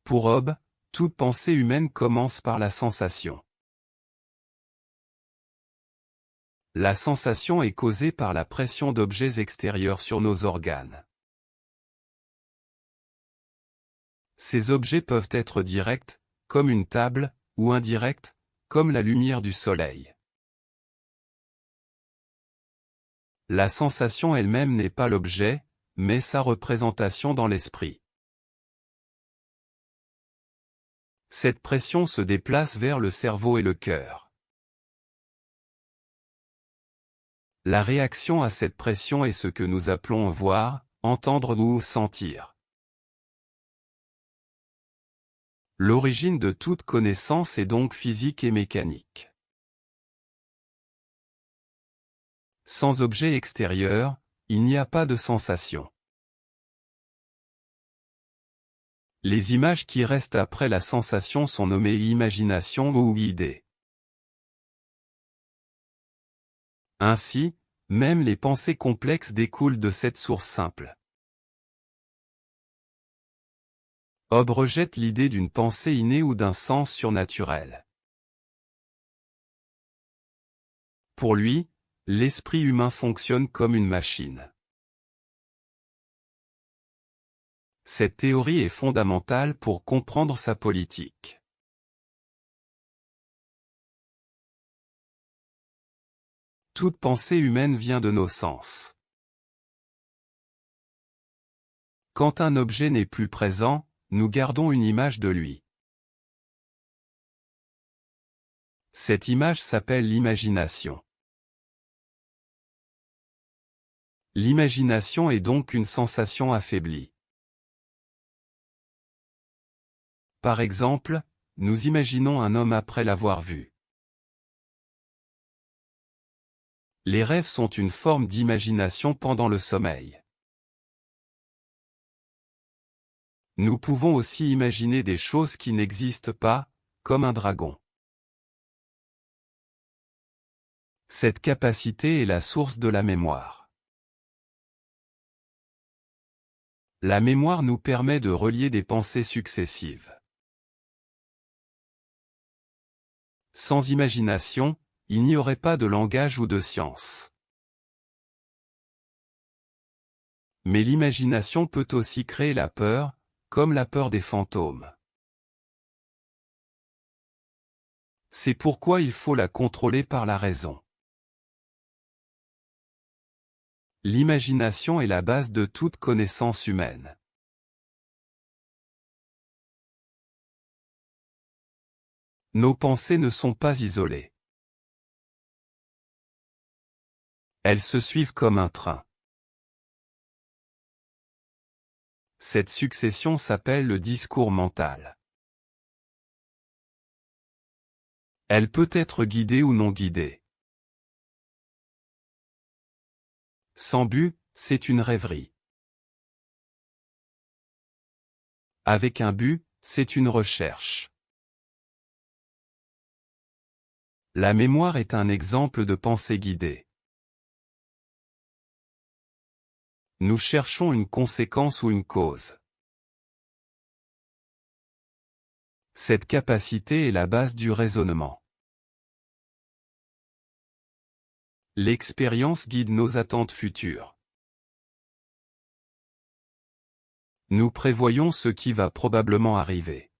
Pour Hobbes, toute pensée humaine commence par la sensation. La sensation est causée par la pression d'objets extérieurs sur nos organes. Ces objets peuvent être directs, comme une table, ou indirects, comme la lumière du soleil. La sensation elle-même n'est pas l'objet, mais sa représentation dans l'esprit. Cette pression se déplace vers le cerveau et le cœur. La réaction à cette pression est ce que nous appelons voir, entendre ou sentir. L'origine de toute connaissance est donc physique et mécanique. Sans objet extérieur, il n'y a pas de sensation. Les images qui restent après la sensation sont nommées imagination ou idée. Ainsi, même les pensées complexes découlent de cette source simple. Hobbes rejette l'idée d'une pensée innée ou d'un sens surnaturel. Pour lui, l'esprit humain fonctionne comme une machine. Cette théorie est fondamentale pour comprendre sa politique. Toute pensée humaine vient de nos sens. Quand un objet n'est plus présent, nous gardons une image de lui. Cette image s'appelle l'imagination. L'imagination est donc une sensation affaiblie. Par exemple, nous imaginons un homme après l'avoir vu. Les rêves sont une forme d'imagination pendant le sommeil. Nous pouvons aussi imaginer des choses qui n'existent pas, comme un dragon. Cette capacité est la source de la mémoire. La mémoire nous permet de relier des pensées successives. Sans imagination, il n'y aurait pas de langage ou de science. Mais l'imagination peut aussi créer la peur, comme la peur des fantômes. C'est pourquoi il faut la contrôler par la raison. L'imagination est la base de toute connaissance humaine. Nos pensées ne sont pas isolées. Elles se suivent comme un train. Cette succession s'appelle le discours mental. Elle peut être guidée ou non guidée. Sans but, c'est une rêverie. Avec un but, c'est une recherche. La mémoire est un exemple de pensée guidée. Nous cherchons une conséquence ou une cause. Cette capacité est la base du raisonnement. L'expérience guide nos attentes futures. Nous prévoyons ce qui va probablement arriver.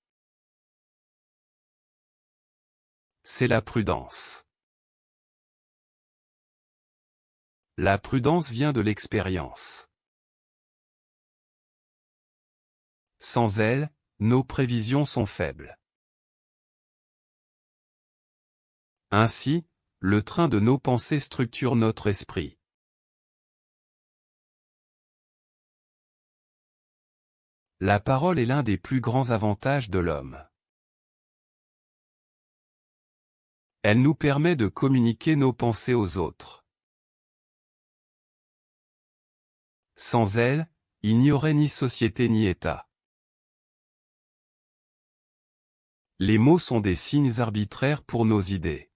C'est la prudence. La prudence vient de l'expérience. Sans elle, nos prévisions sont faibles. Ainsi, le train de nos pensées structure notre esprit. La parole est l'un des plus grands avantages de l'homme. Elle nous permet de communiquer nos pensées aux autres. Sans elle, il n'y aurait ni société ni État. Les mots sont des signes arbitraires pour nos idées.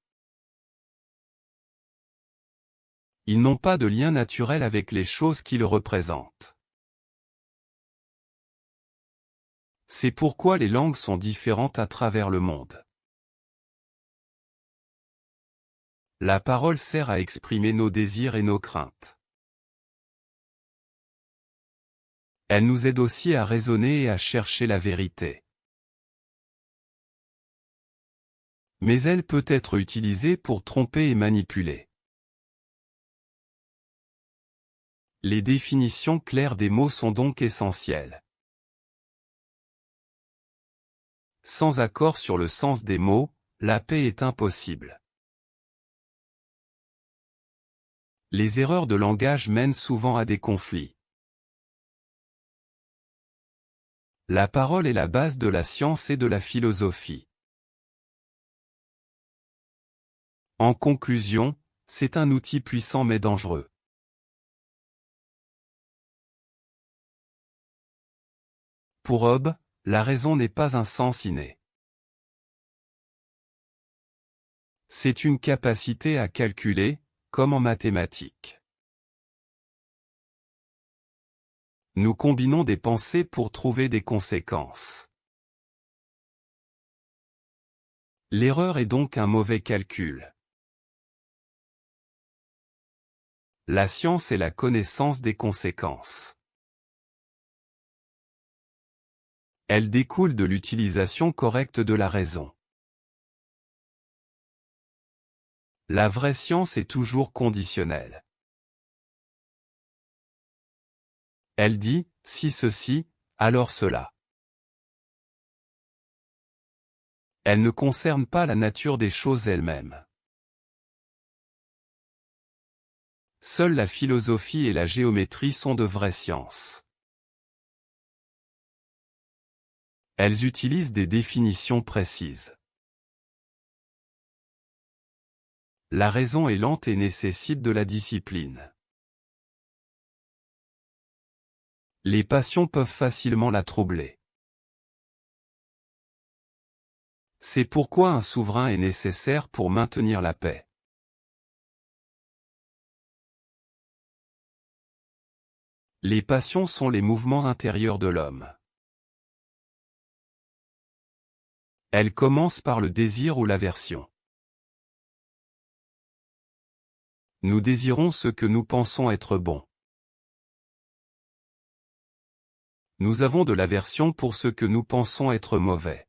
Ils n'ont pas de lien naturel avec les choses qu'ils représentent. C'est pourquoi les langues sont différentes à travers le monde. La parole sert à exprimer nos désirs et nos craintes. Elle nous aide aussi à raisonner et à chercher la vérité. Mais elle peut être utilisée pour tromper et manipuler. Les définitions claires des mots sont donc essentielles. Sans accord sur le sens des mots, la paix est impossible. Les erreurs de langage mènent souvent à des conflits. La parole est la base de la science et de la philosophie. En conclusion, c'est un outil puissant mais dangereux. Pour Hobbes, la raison n'est pas un sens inné. C'est une capacité à calculer, comme en mathématiques. Nous combinons des pensées pour trouver des conséquences. L'erreur est donc un mauvais calcul. La science est la connaissance des conséquences. Elle découle de l'utilisation correcte de la raison. La vraie science est toujours conditionnelle. Elle dit, si ceci, alors cela. Elle ne concerne pas la nature des choses elles-mêmes. Seule la philosophie et la géométrie sont de vraies sciences. Elles utilisent des définitions précises. La raison est lente et nécessite de la discipline. Les passions peuvent facilement la troubler. C'est pourquoi un souverain est nécessaire pour maintenir la paix. Les passions sont les mouvements intérieurs de l'homme. Elles commencent par le désir ou l'aversion. Nous désirons ce que nous pensons être bon. Nous avons de l'aversion pour ce que nous pensons être mauvais.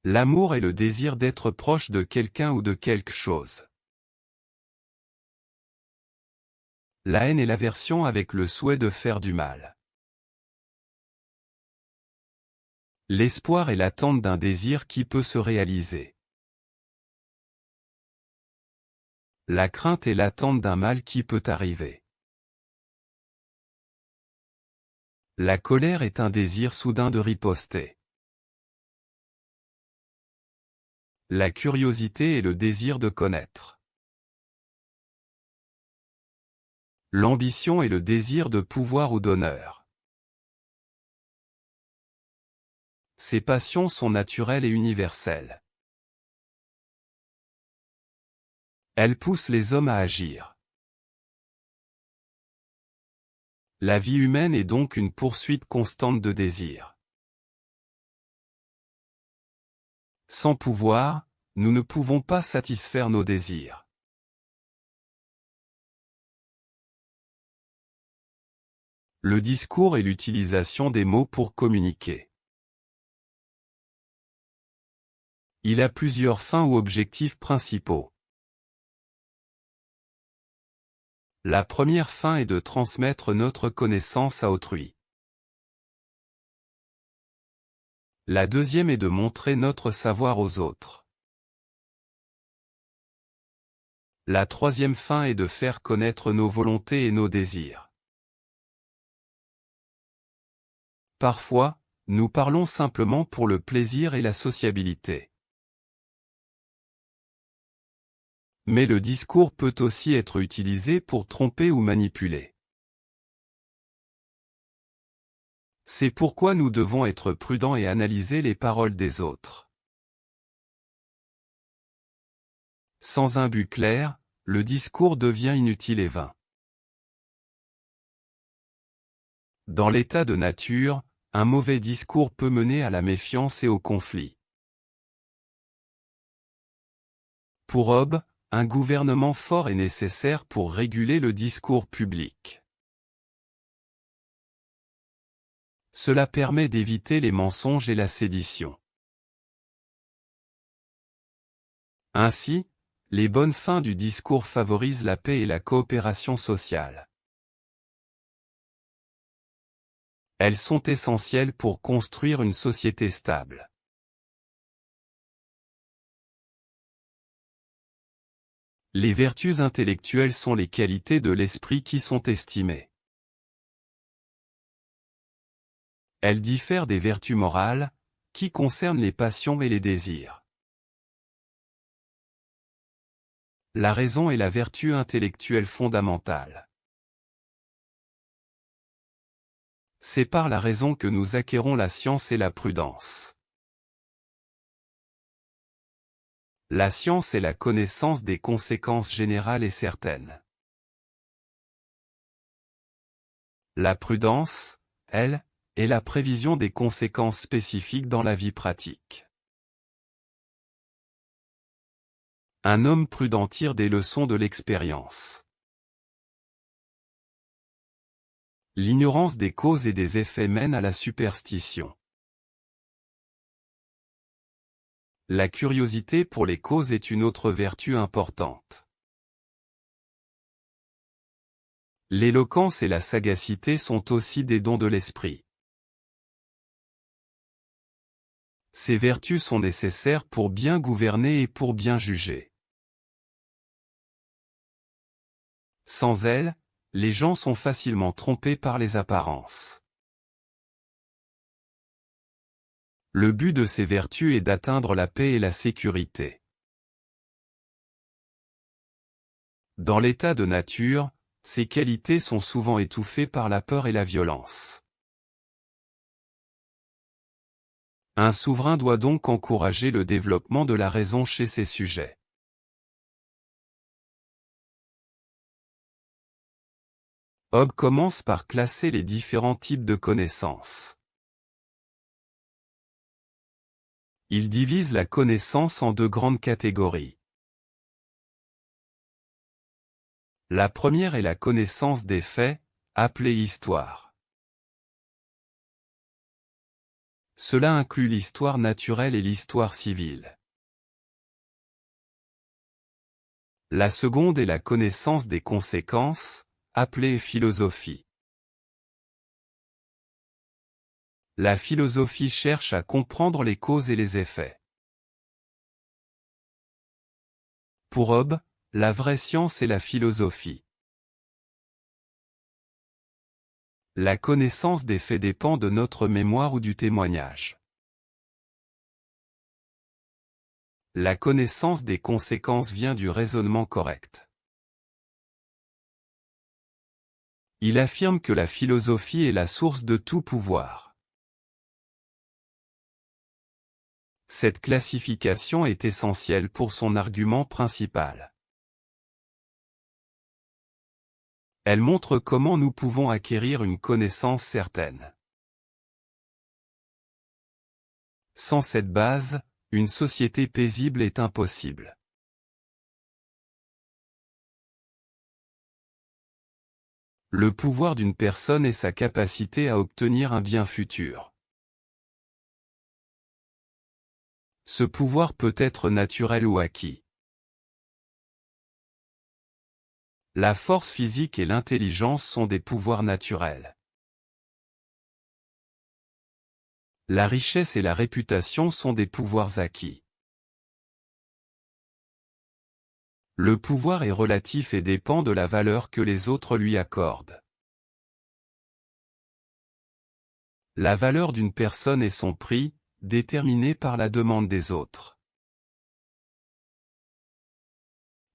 L'amour est le désir d'être proche de quelqu'un ou de quelque chose. La haine est l'aversion avec le souhait de faire du mal. L'espoir est l'attente d'un désir qui peut se réaliser. La crainte est l'attente d'un mal qui peut arriver. La colère est un désir soudain de riposter. La curiosité est le désir de connaître. L'ambition est le désir de pouvoir ou d'honneur. Ces passions sont naturelles et universelles. Elles poussent les hommes à agir. La vie humaine est donc une poursuite constante de désirs. Sans pouvoir, nous ne pouvons pas satisfaire nos désirs. Le discours est l'utilisation des mots pour communiquer. Il a plusieurs fins ou objectifs principaux. La première fin est de transmettre notre connaissance à autrui. La deuxième est de montrer notre savoir aux autres. La troisième fin est de faire connaître nos volontés et nos désirs. Parfois, nous parlons simplement pour le plaisir et la sociabilité. Mais le discours peut aussi être utilisé pour tromper ou manipuler. C'est pourquoi nous devons être prudents et analyser les paroles des autres. Sans un but clair, le discours devient inutile et vain. Dans l'état de nature, un mauvais discours peut mener à la méfiance et au conflit. Pour Hobbes, un gouvernement fort est nécessaire pour réguler le discours public. Cela permet d'éviter les mensonges et la sédition. Ainsi, les bonnes fins du discours favorisent la paix et la coopération sociale. Elles sont essentielles pour construire une société stable. Les vertus intellectuelles sont les qualités de l'esprit qui sont estimées. Elles diffèrent des vertus morales, qui concernent les passions et les désirs. La raison est la vertu intellectuelle fondamentale. C'est par la raison que nous acquérons la science et la prudence. La science est la connaissance des conséquences générales et certaines. La prudence, elle, est la prévision des conséquences spécifiques dans la vie pratique. Un homme prudent tire des leçons de l'expérience. L'ignorance des causes et des effets mène à la superstition. La curiosité pour les causes est une autre vertu importante. L'éloquence et la sagacité sont aussi des dons de l'esprit. Ces vertus sont nécessaires pour bien gouverner et pour bien juger. Sans elles, les gens sont facilement trompés par les apparences. Le but de ces vertus est d'atteindre la paix et la sécurité. Dans l'état de nature, ces qualités sont souvent étouffées par la peur et la violence. Un souverain doit donc encourager le développement de la raison chez ses sujets. Hobbes commence par classer les différents types de connaissances. Il divise la connaissance en deux grandes catégories. La première est la connaissance des faits, appelée histoire. Cela inclut l'histoire naturelle et l'histoire civile. La seconde est la connaissance des conséquences, appelée philosophie. La philosophie cherche à comprendre les causes et les effets. Pour Hobbes, la vraie science est la philosophie. La connaissance des faits dépend de notre mémoire ou du témoignage. La connaissance des conséquences vient du raisonnement correct. Il affirme que la philosophie est la source de tout pouvoir. Cette classification est essentielle pour son argument principal. Elle montre comment nous pouvons acquérir une connaissance certaine. Sans cette base, une société paisible est impossible. Le pouvoir d'une personne est sa capacité à obtenir un bien futur. Ce pouvoir peut être naturel ou acquis. La force physique et l'intelligence sont des pouvoirs naturels. La richesse et la réputation sont des pouvoirs acquis. Le pouvoir est relatif et dépend de la valeur que les autres lui accordent. La valeur d'une personne est son prix, déterminé par la demande des autres.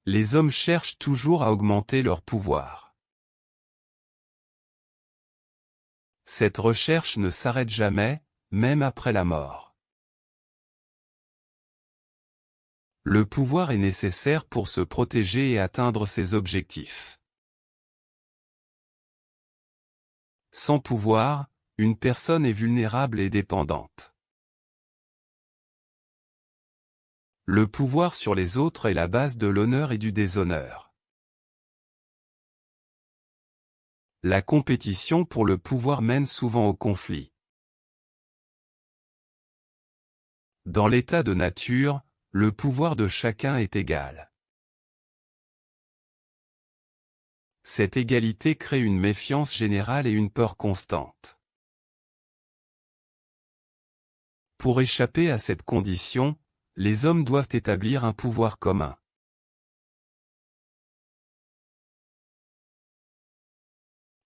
Les hommes cherchent toujours à augmenter leur pouvoir. Cette recherche ne s'arrête jamais, même après la mort. Le pouvoir est nécessaire pour se protéger et atteindre ses objectifs. Sans pouvoir, une personne est vulnérable et dépendante. Le pouvoir sur les autres est la base de l'honneur et du déshonneur. La compétition pour le pouvoir mène souvent au conflit. Dans l'état de nature, le pouvoir de chacun est égal. Cette égalité crée une méfiance générale et une peur constante. Pour échapper à cette condition, les hommes doivent établir un pouvoir commun.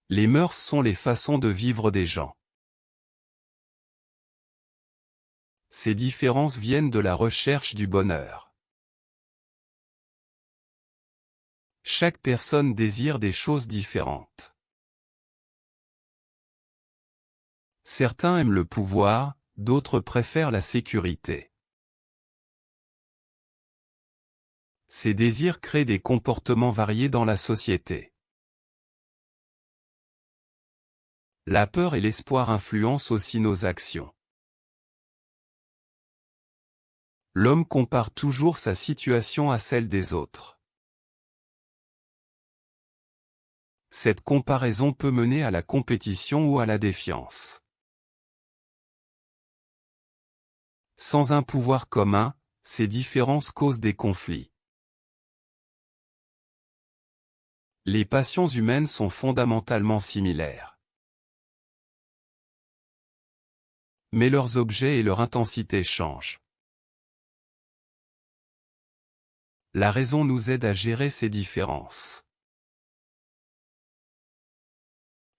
Les mœurs sont les façons de vivre des gens. Ces différences viennent de la recherche du bonheur. Chaque personne désire des choses différentes. Certains aiment le pouvoir, d'autres préfèrent la sécurité. Ces désirs créent des comportements variés dans la société. La peur et l'espoir influencent aussi nos actions. L'homme compare toujours sa situation à celle des autres. Cette comparaison peut mener à la compétition ou à la défiance. Sans un pouvoir commun, ces différences causent des conflits. Les passions humaines sont fondamentalement similaires. Mais leurs objets et leur intensité changent. La raison nous aide à gérer ces différences.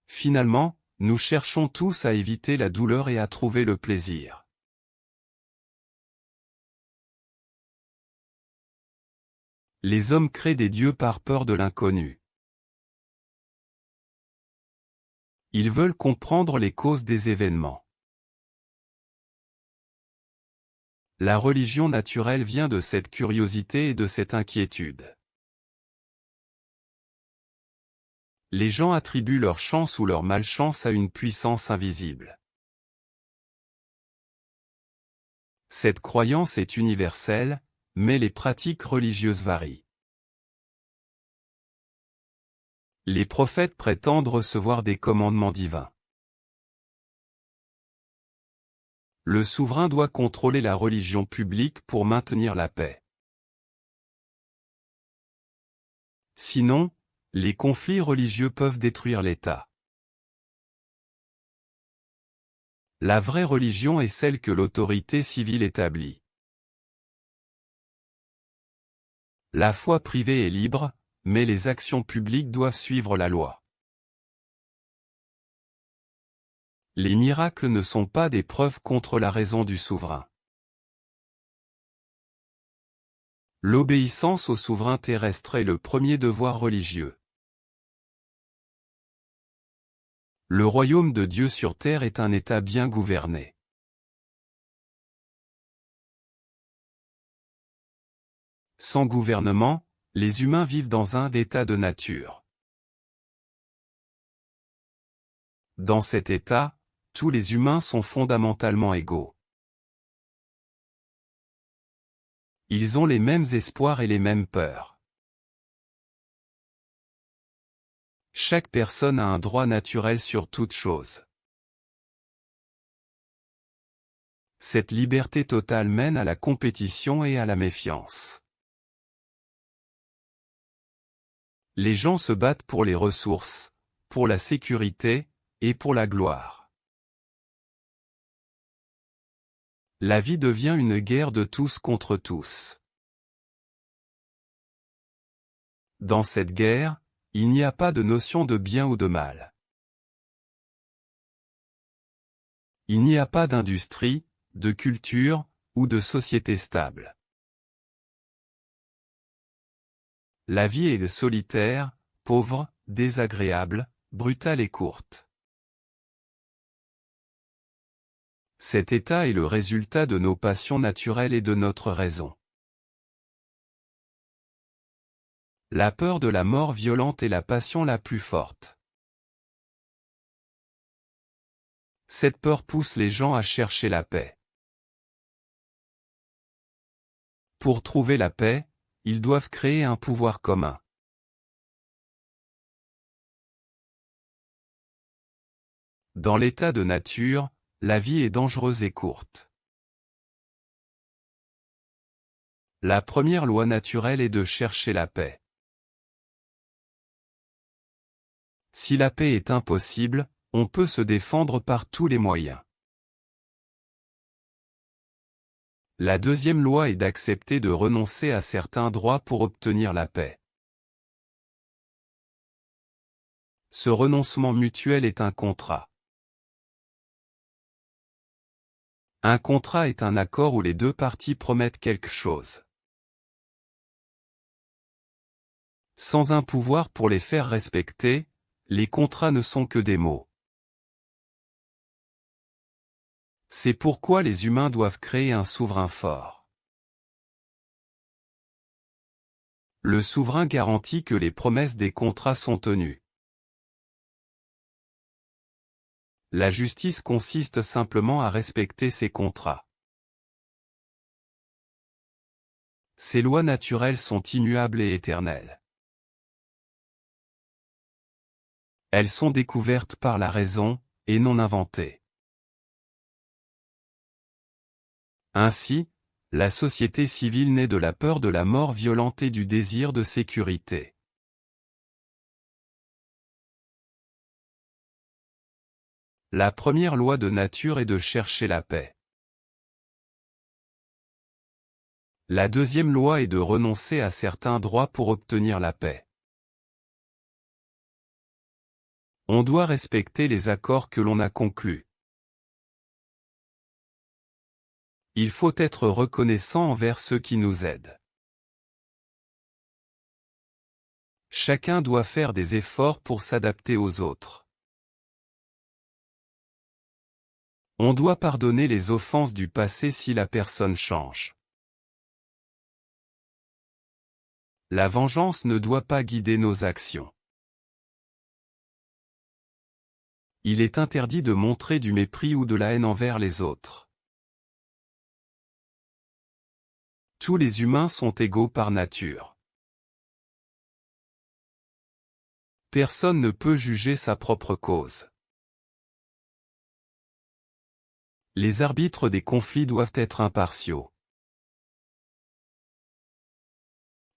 Finalement, nous cherchons tous à éviter la douleur et à trouver le plaisir. Les hommes créent des dieux par peur de l'inconnu. Ils veulent comprendre les causes des événements. La religion naturelle vient de cette curiosité et de cette inquiétude. Les gens attribuent leur chance ou leur malchance à une puissance invisible. Cette croyance est universelle, mais les pratiques religieuses varient. Les prophètes prétendent recevoir des commandements divins. Le souverain doit contrôler la religion publique pour maintenir la paix. Sinon, les conflits religieux peuvent détruire l'État. La vraie religion est celle que l'autorité civile établit. La foi privée est libre, mais les actions publiques doivent suivre la loi. Les miracles ne sont pas des preuves contre la raison du souverain. L'obéissance au souverain terrestre est le premier devoir religieux. Le royaume de Dieu sur terre est un État bien gouverné. Sans gouvernement, les humains vivent dans un état de nature. Dans cet état, tous les humains sont fondamentalement égaux. Ils ont les mêmes espoirs et les mêmes peurs. Chaque personne a un droit naturel sur toute chose. Cette liberté totale mène à la compétition et à la méfiance. Les gens se battent pour les ressources, pour la sécurité, et pour la gloire. La vie devient une guerre de tous contre tous. Dans cette guerre, il n'y a pas de notion de bien ou de mal. Il n'y a pas d'industrie, de culture, ou de société stable. La vie est solitaire, pauvre, désagréable, brutale et courte. Cet état est le résultat de nos passions naturelles et de notre raison. La peur de la mort violente est la passion la plus forte. Cette peur pousse les gens à chercher la paix. Pour trouver la paix, ils doivent créer un pouvoir commun. Dans l'état de nature, la vie est dangereuse et courte. La première loi naturelle est de chercher la paix. Si la paix est impossible, on peut se défendre par tous les moyens. La deuxième loi est d'accepter de renoncer à certains droits pour obtenir la paix. Ce renoncement mutuel est un contrat. Un contrat est un accord où les deux parties promettent quelque chose. Sans un pouvoir pour les faire respecter, les contrats ne sont que des mots. C'est pourquoi les humains doivent créer un souverain fort. Le souverain garantit que les promesses des contrats sont tenues. La justice consiste simplement à respecter ces contrats. Ces lois naturelles sont immuables et éternelles. Elles sont découvertes par la raison, et non inventées. Ainsi, la société civile naît de la peur de la mort violente et du désir de sécurité. La première loi de nature est de chercher la paix. La deuxième loi est de renoncer à certains droits pour obtenir la paix. On doit respecter les accords que l'on a conclus. Il faut être reconnaissant envers ceux qui nous aident. Chacun doit faire des efforts pour s'adapter aux autres. On doit pardonner les offenses du passé si la personne change. La vengeance ne doit pas guider nos actions. Il est interdit de montrer du mépris ou de la haine envers les autres. Tous les humains sont égaux par nature. Personne ne peut juger sa propre cause. Les arbitres des conflits doivent être impartiaux.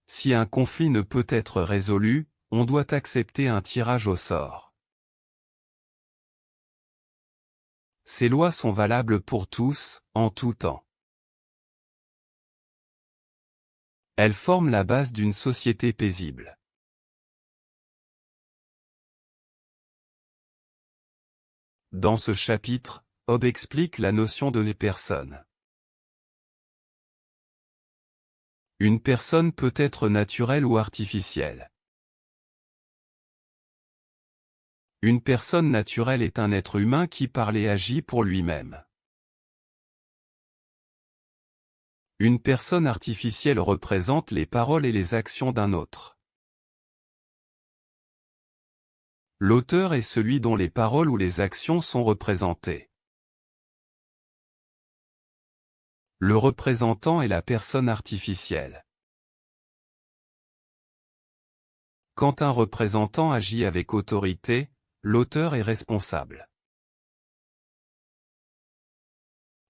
Si un conflit ne peut être résolu, on doit accepter un tirage au sort. Ces lois sont valables pour tous, en tout temps. Elles forment la base d'une société paisible. Dans ce chapitre, Hobbes explique la notion de personne. Une personne peut être naturelle ou artificielle. Une personne naturelle est un être humain qui parle et agit pour lui-même. Une personne artificielle représente les paroles et les actions d'un autre. L'auteur est celui dont les paroles ou les actions sont représentées. Le représentant est la personne artificielle. Quand un représentant agit avec autorité, l'auteur est responsable.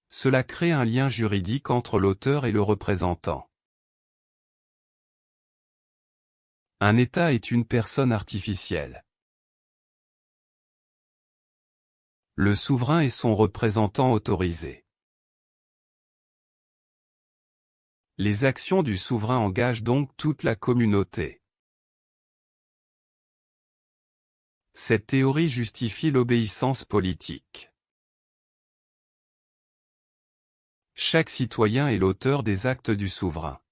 Cela crée un lien juridique entre l'auteur et le représentant. Un État est une personne artificielle. Le souverain est son représentant autorisé. Les actions du souverain engagent donc toute la communauté. Cette théorie justifie l'obéissance politique. Chaque citoyen est l'auteur des actes du souverain.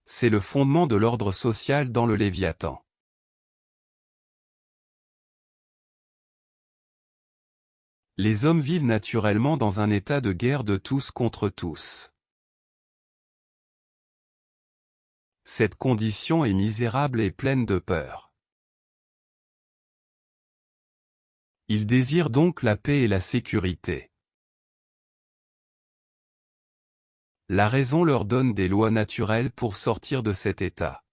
C'est le fondement de l'ordre social dans le Léviathan. Les hommes vivent naturellement dans un état de guerre de tous contre tous. Cette condition est misérable et pleine de peur. Ils désirent donc la paix et la sécurité. La raison leur donne des lois naturelles pour sortir de cet état.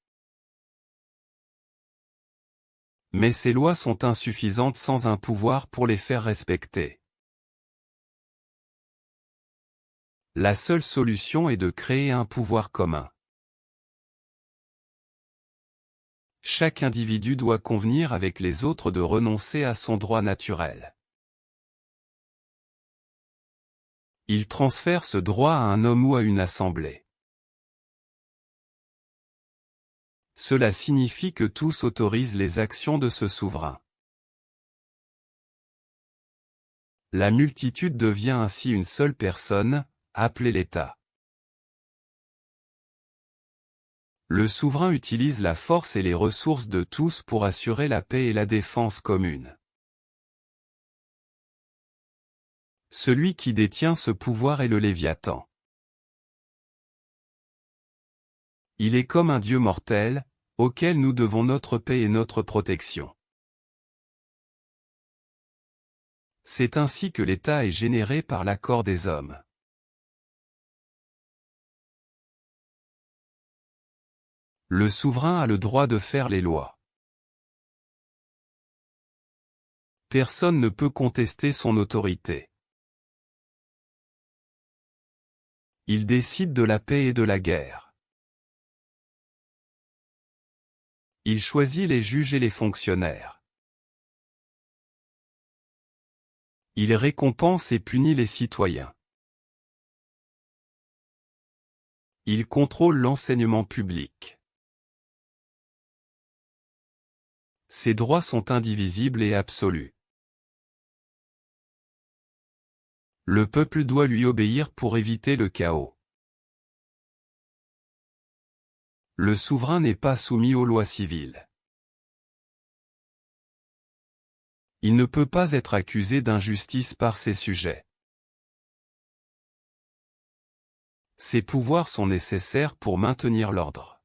Mais ces lois sont insuffisantes sans un pouvoir pour les faire respecter. La seule solution est de créer un pouvoir commun. Chaque individu doit convenir avec les autres de renoncer à son droit naturel. Il transfère ce droit à un homme ou à une assemblée. Cela signifie que tous autorisent les actions de ce souverain. La multitude devient ainsi une seule personne, appelée l'État. Le souverain utilise la force et les ressources de tous pour assurer la paix et la défense commune. Celui qui détient ce pouvoir est le Léviathan. Il est comme un dieu mortel, auquel nous devons notre paix et notre protection. C'est ainsi que l'État est généré par l'accord des hommes. Le souverain a le droit de faire les lois. Personne ne peut contester son autorité. Il décide de la paix et de la guerre. Il choisit les juges et les fonctionnaires. Il récompense et punit les citoyens. Il contrôle l'enseignement public. Ses droits sont indivisibles et absolus. Le peuple doit lui obéir pour éviter le chaos. Le souverain n'est pas soumis aux lois civiles. Il ne peut pas être accusé d'injustice par ses sujets. Ses pouvoirs sont nécessaires pour maintenir l'ordre.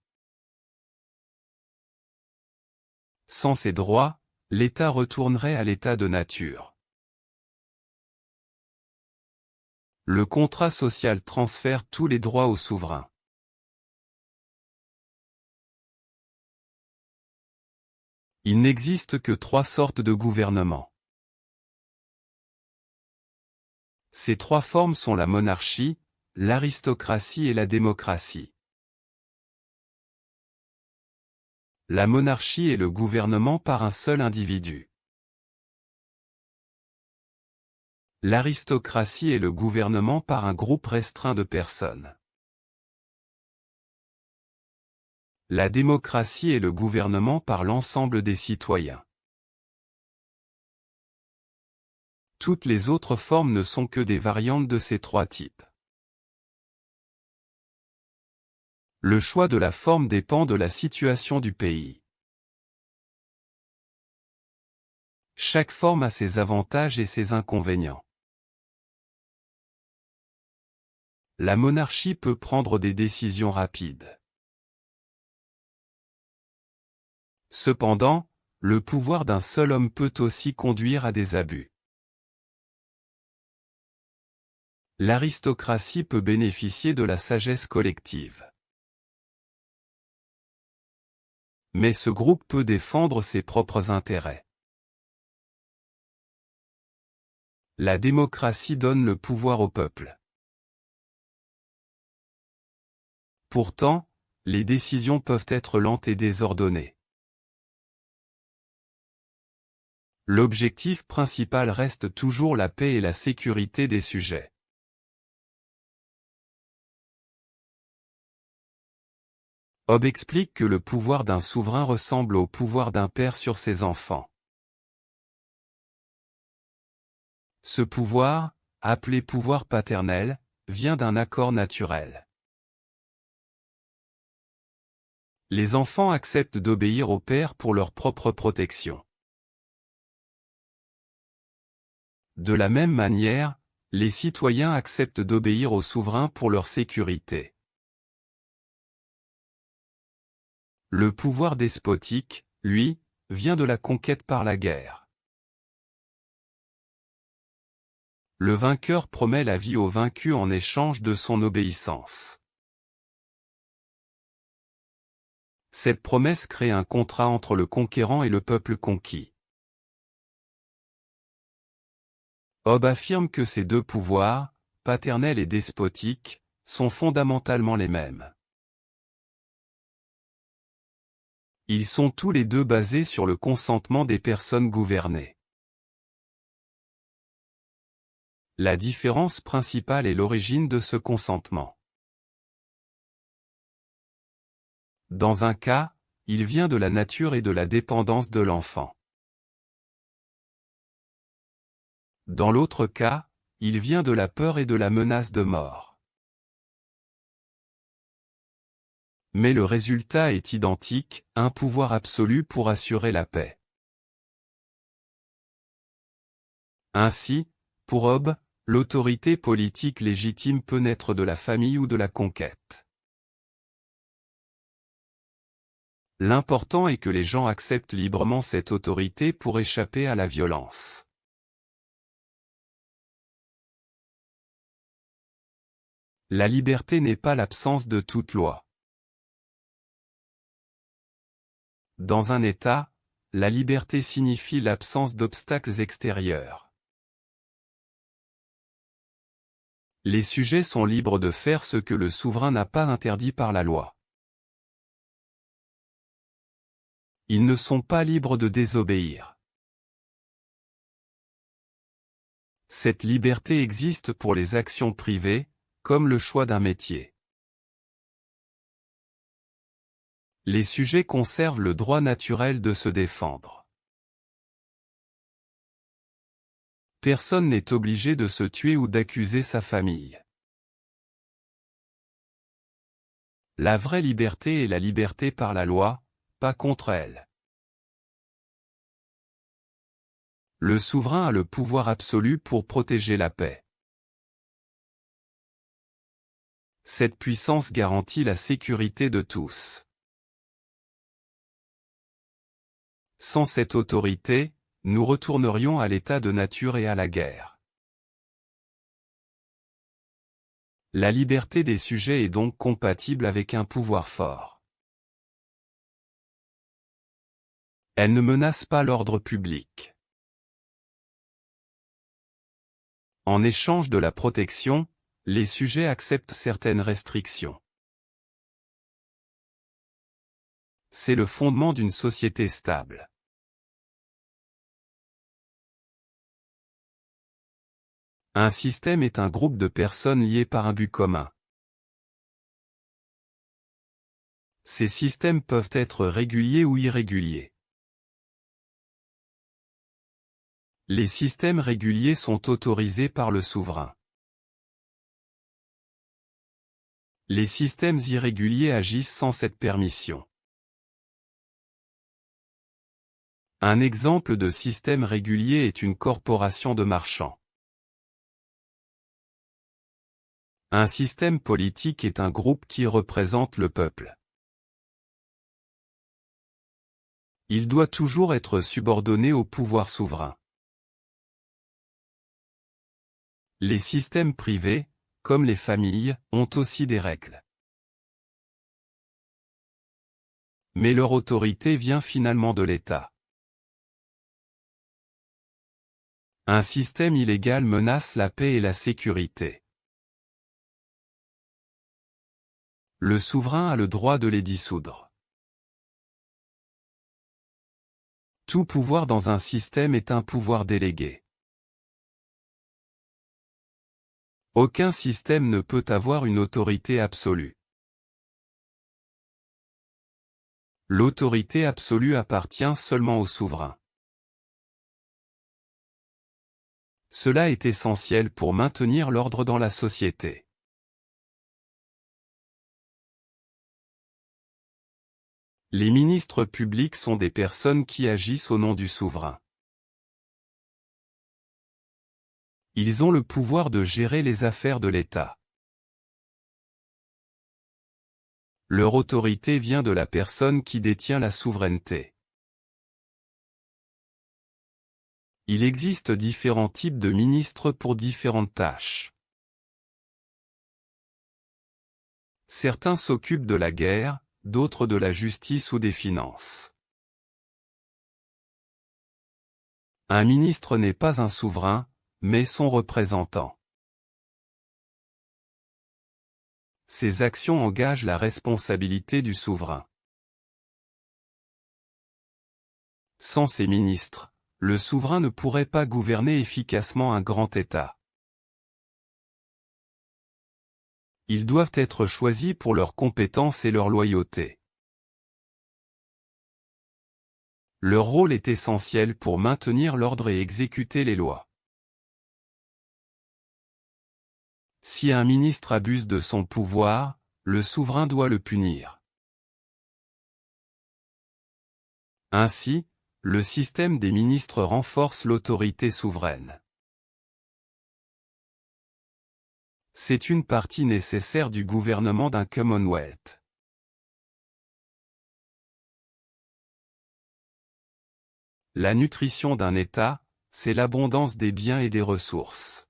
Sans ces droits, l'État retournerait à l'état de nature. Le contrat social transfère tous les droits au souverain. Il n'existe que 3 sortes de gouvernement. Ces 3 formes sont la monarchie, l'aristocratie et la démocratie. La monarchie est le gouvernement par un seul individu. L'aristocratie est le gouvernement par un groupe restreint de personnes. La démocratie est le gouvernement par l'ensemble des citoyens. Toutes les autres formes ne sont que des variantes de ces 3 types. Le choix de la forme dépend de la situation du pays. Chaque forme a ses avantages et ses inconvénients. La monarchie peut prendre des décisions rapides. Cependant, le pouvoir d'un seul homme peut aussi conduire à des abus. L'aristocratie peut bénéficier de la sagesse collective. Mais ce groupe peut défendre ses propres intérêts. La démocratie donne le pouvoir au peuple. Pourtant, les décisions peuvent être lentes et désordonnées. L'objectif principal reste toujours la paix et la sécurité des sujets. Hobbes explique que le pouvoir d'un souverain ressemble au pouvoir d'un père sur ses enfants. Ce pouvoir, appelé pouvoir paternel, vient d'un accord naturel. Les enfants acceptent d'obéir au père pour leur propre protection. De la même manière, les citoyens acceptent d'obéir au souverain pour leur sécurité. Le pouvoir despotique, lui, vient de la conquête par la guerre. Le vainqueur promet la vie au vaincu en échange de son obéissance. Cette promesse crée un contrat entre le conquérant et le peuple conquis. Hobbes affirme que ces deux pouvoirs, paternel et despotique, sont fondamentalement les mêmes. Ils sont tous les deux basés sur le consentement des personnes gouvernées. La différence principale est l'origine de ce consentement. Dans un cas, il vient de la nature et de la dépendance de l'enfant. Dans l'autre cas, il vient de la peur et de la menace de mort. Mais le résultat est identique, un pouvoir absolu pour assurer la paix. Ainsi, pour Hobbes, l'autorité politique légitime peut naître de la famille ou de la conquête. L'important est que les gens acceptent librement cette autorité pour échapper à la violence. La liberté n'est pas l'absence de toute loi. Dans un État, la liberté signifie l'absence d'obstacles extérieurs. Les sujets sont libres de faire ce que le souverain n'a pas interdit par la loi. Ils ne sont pas libres de désobéir. Cette liberté existe pour les actions privées, comme le choix d'un métier. Les sujets conservent le droit naturel de se défendre. Personne n'est obligé de se tuer ou d'accuser sa famille. La vraie liberté est la liberté par la loi, pas contre elle. Le souverain a le pouvoir absolu pour protéger la paix. Cette puissance garantit la sécurité de tous. Sans cette autorité, nous retournerions à l'état de nature et à la guerre. La liberté des sujets est donc compatible avec un pouvoir fort. Elle ne menace pas l'ordre public. En échange de la protection, les sujets acceptent certaines restrictions. C'est le fondement d'une société stable. Un système est un groupe de personnes liées par un but commun. Ces systèmes peuvent être réguliers ou irréguliers. Les systèmes réguliers sont autorisés par le souverain. Les systèmes irréguliers agissent sans cette permission. Un exemple de système régulier est une corporation de marchands. Un système politique est un groupe qui représente le peuple. Il doit toujours être subordonné au pouvoir souverain. Les systèmes privés, comme les familles, ont aussi des règles. Mais leur autorité vient finalement de l'État. Un système illégal menace la paix et la sécurité. Le souverain a le droit de les dissoudre. Tout pouvoir dans un système est un pouvoir délégué. Aucun système ne peut avoir une autorité absolue. L'autorité absolue appartient seulement au souverain. Cela est essentiel pour maintenir l'ordre dans la société. Les ministres publics sont des personnes qui agissent au nom du souverain. Ils ont le pouvoir de gérer les affaires de l'État. Leur autorité vient de la personne qui détient la souveraineté. Il existe différents types de ministres pour différentes tâches. Certains s'occupent de la guerre, d'autres de la justice ou des finances. Un ministre n'est pas un souverain, mais son représentant. Ses actions engagent la responsabilité du souverain. Sans ces ministres, le souverain ne pourrait pas gouverner efficacement un grand État. Ils doivent être choisis pour leurs compétences et leur loyauté. Leur rôle est essentiel pour maintenir l'ordre et exécuter les lois. Si un ministre abuse de son pouvoir, le souverain doit le punir. Ainsi, le système des ministres renforce l'autorité souveraine. C'est une partie nécessaire du gouvernement d'un Commonwealth. La nutrition d'un État, c'est l'abondance des biens et des ressources.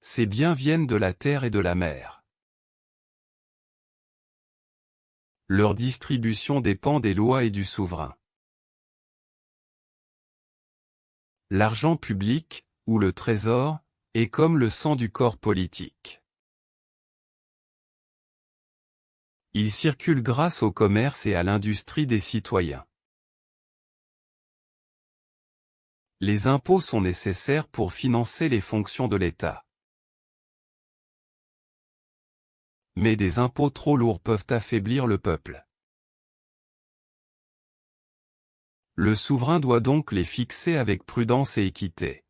Ces biens viennent de la terre et de la mer. Leur distribution dépend des lois et du souverain. L'argent public, ou le trésor, est comme le sang du corps politique. Il circule grâce au commerce et à l'industrie des citoyens. Les impôts sont nécessaires pour financer les fonctions de l'État. Mais des impôts trop lourds peuvent affaiblir le peuple. Le souverain doit donc les fixer avec prudence et équité.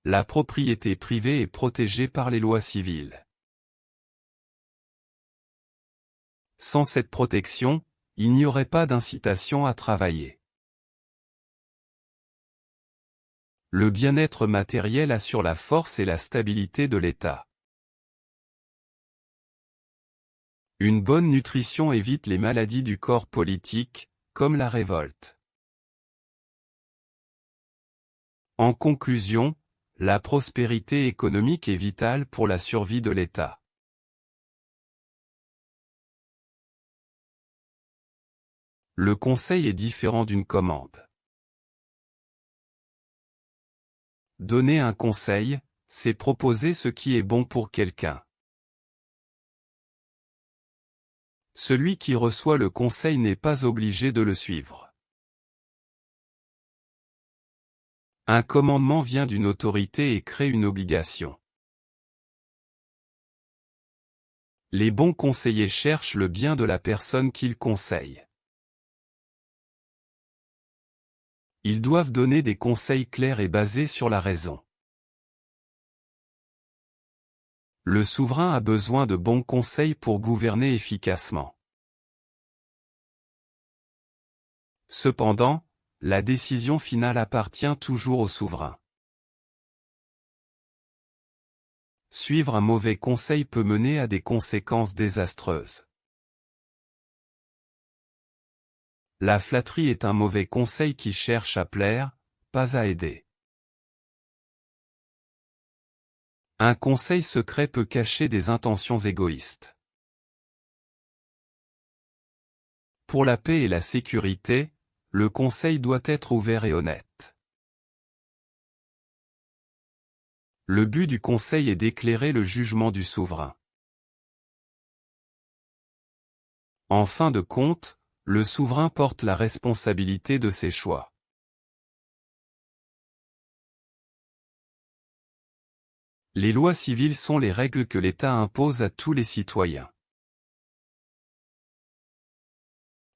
La propriété privée est protégée par les lois civiles. Sans cette protection, il n'y aurait pas d'incitation à travailler. Le bien-être matériel assure la force et la stabilité de l'État. Une bonne nutrition évite les maladies du corps politique, comme la révolte. En conclusion, la prospérité économique est vitale pour la survie de l'État. Le conseil est différent d'une commande. Donner un conseil, c'est proposer ce qui est bon pour quelqu'un. Celui qui reçoit le conseil n'est pas obligé de le suivre. Un commandement vient d'une autorité et crée une obligation. Les bons conseillers cherchent le bien de la personne qu'ils conseillent. Ils doivent donner des conseils clairs et basés sur la raison. Le souverain a besoin de bons conseils pour gouverner efficacement. Cependant, la décision finale appartient toujours au souverain. Suivre un mauvais conseil peut mener à des conséquences désastreuses. La flatterie est un mauvais conseil qui cherche à plaire, pas à aider. Un conseil secret peut cacher des intentions égoïstes. Pour la paix et la sécurité, le conseil doit être ouvert et honnête. Le but du conseil est d'éclairer le jugement du souverain. En fin de compte, le souverain porte la responsabilité de ses choix. Les lois civiles sont les règles que l'État impose à tous les citoyens.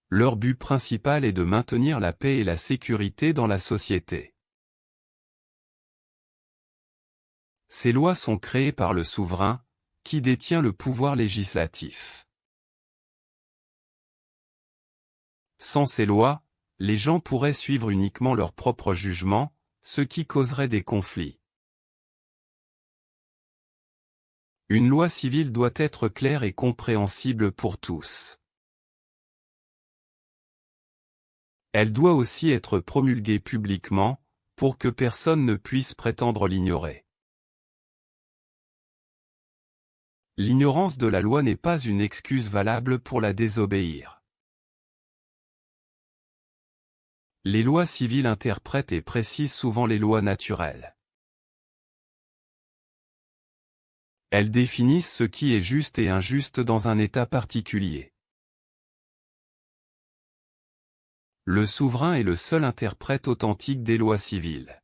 Leur but principal est de maintenir la paix et la sécurité dans la société. Ces lois sont créées par le souverain, qui détient le pouvoir législatif. Sans ces lois, les gens pourraient suivre uniquement leur propre jugement, ce qui causerait des conflits. Une loi civile doit être claire et compréhensible pour tous. Elle doit aussi être promulguée publiquement, pour que personne ne puisse prétendre l'ignorer. L'ignorance de la loi n'est pas une excuse valable pour la désobéir. Les lois civiles interprètent et précisent souvent les lois naturelles. Elles définissent ce qui est juste et injuste dans un État particulier. Le souverain est le seul interprète authentique des lois civiles.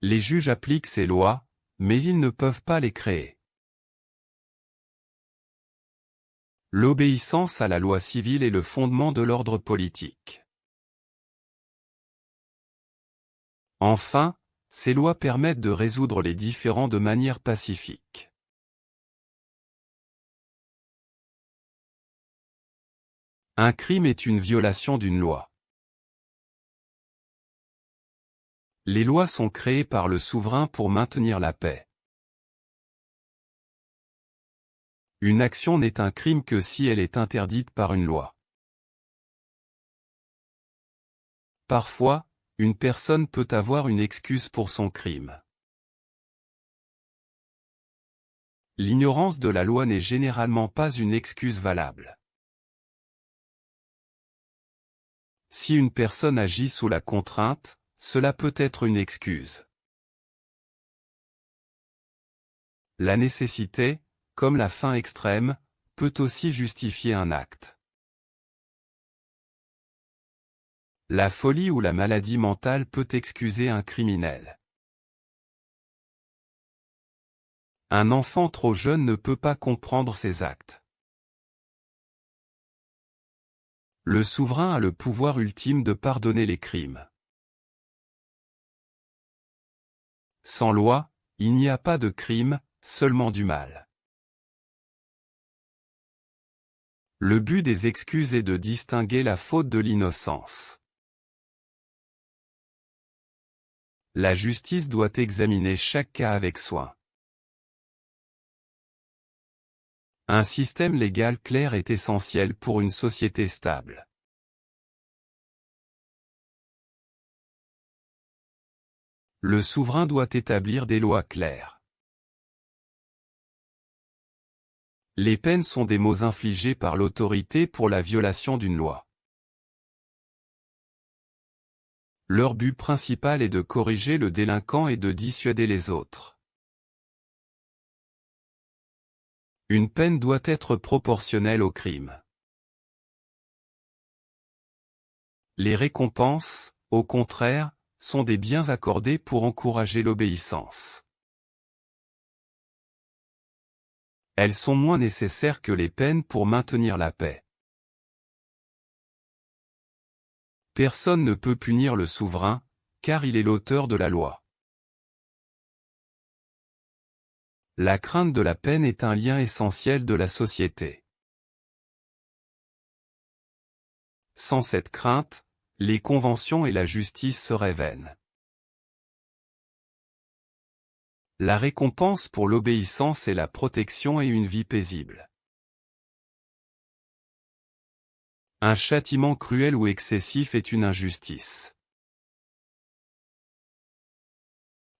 Les juges appliquent ces lois, mais ils ne peuvent pas les créer. L'obéissance à la loi civile est le fondement de l'ordre politique. Enfin, ces lois permettent de résoudre les différends de manière pacifique. Un crime est une violation d'une loi. Les lois sont créées par le souverain pour maintenir la paix. Une action n'est un crime que si elle est interdite par une loi. Parfois, une personne peut avoir une excuse pour son crime. L'ignorance de la loi n'est généralement pas une excuse valable. Si une personne agit sous la contrainte, cela peut être une excuse. La nécessité, comme la fin extrême, peut aussi justifier un acte. La folie ou la maladie mentale peut excuser un criminel. Un enfant trop jeune ne peut pas comprendre ses actes. Le souverain a le pouvoir ultime de pardonner les crimes. Sans loi, il n'y a pas de crime, seulement du mal. Le but des excuses est de distinguer la faute de l'innocence. La justice doit examiner chaque cas avec soin. Un système légal clair est essentiel pour une société stable. Le souverain doit établir des lois claires. Les peines sont des maux infligés par l'autorité pour la violation d'une loi. Leur but principal est de corriger le délinquant et de dissuader les autres. Une peine doit être proportionnelle au crime. Les récompenses, au contraire, sont des biens accordés pour encourager l'obéissance. Elles sont moins nécessaires que les peines pour maintenir la paix. Personne ne peut punir le souverain, car il est l'auteur de la loi. La crainte de la peine est un lien essentiel de la société. Sans cette crainte, les conventions et la justice seraient vaines. La récompense pour l'obéissance est la protection et une vie paisible. Un châtiment cruel ou excessif est une injustice.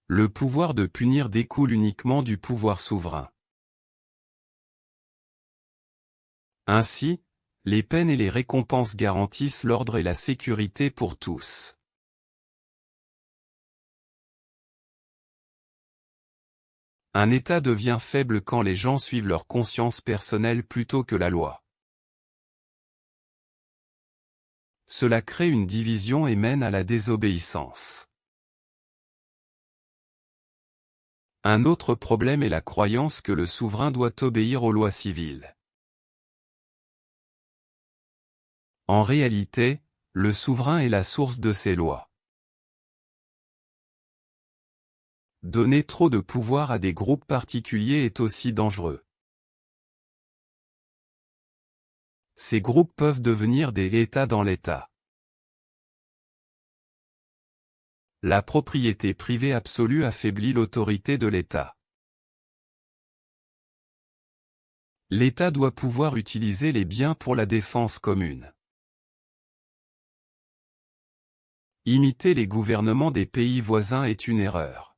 Le pouvoir de punir découle uniquement du pouvoir souverain. Ainsi, les peines et les récompenses garantissent l'ordre et la sécurité pour tous. Un État devient faible quand les gens suivent leur conscience personnelle plutôt que la loi. Cela crée une division et mène à la désobéissance. Un autre problème est la croyance que le souverain doit obéir aux lois civiles. En réalité, le souverain est la source de ces lois. Donner trop de pouvoir à des groupes particuliers est aussi dangereux. Ces groupes peuvent devenir des États dans l'État. La propriété privée absolue affaiblit l'autorité de l'État. L'État doit pouvoir utiliser les biens pour la défense commune. Imiter les gouvernements des pays voisins est une erreur.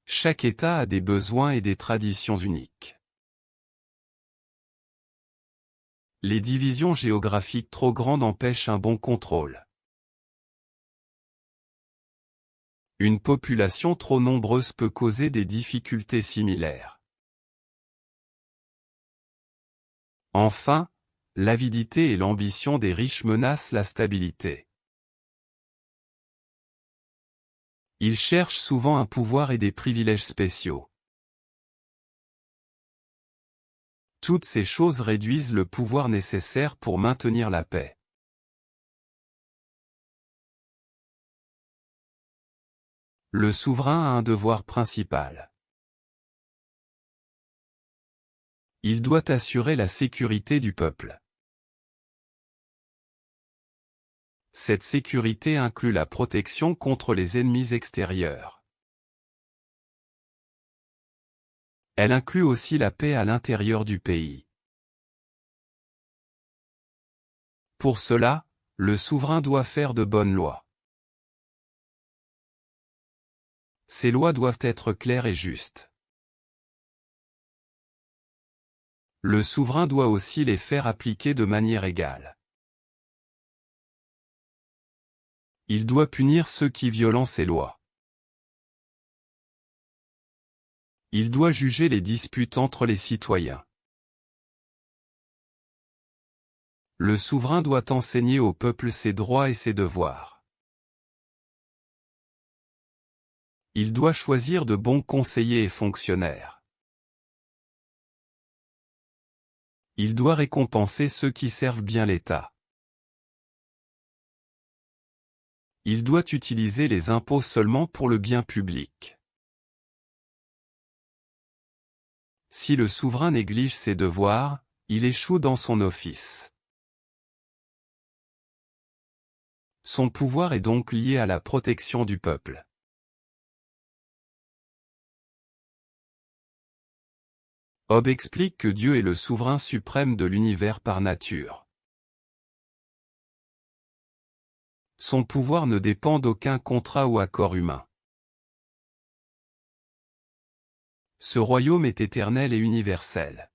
Chaque État a des besoins et des traditions uniques. Les divisions géographiques trop grandes empêchent un bon contrôle. Une population trop nombreuse peut causer des difficultés similaires. Enfin, l'avidité et l'ambition des riches menacent la stabilité. Ils cherchent souvent un pouvoir et des privilèges spéciaux. Toutes ces choses réduisent le pouvoir nécessaire pour maintenir la paix. Le souverain a un devoir principal. Il doit assurer la sécurité du peuple. Cette sécurité inclut la protection contre les ennemis extérieurs. Elle inclut aussi la paix à l'intérieur du pays. Pour cela, le souverain doit faire de bonnes lois. Ces lois doivent être claires et justes. Le souverain doit aussi les faire appliquer de manière égale. Il doit punir ceux qui violent ces lois. Il doit juger les disputes entre les citoyens. Le souverain doit enseigner au peuple ses droits et ses devoirs. Il doit choisir de bons conseillers et fonctionnaires. Il doit récompenser ceux qui servent bien l'État. Il doit utiliser les impôts seulement pour le bien public. Si le souverain néglige ses devoirs, il échoue dans son office. Son pouvoir est donc lié à la protection du peuple. Job explique que Dieu est le souverain suprême de l'univers par nature. Son pouvoir ne dépend d'aucun contrat ou accord humain. Ce royaume est éternel et universel.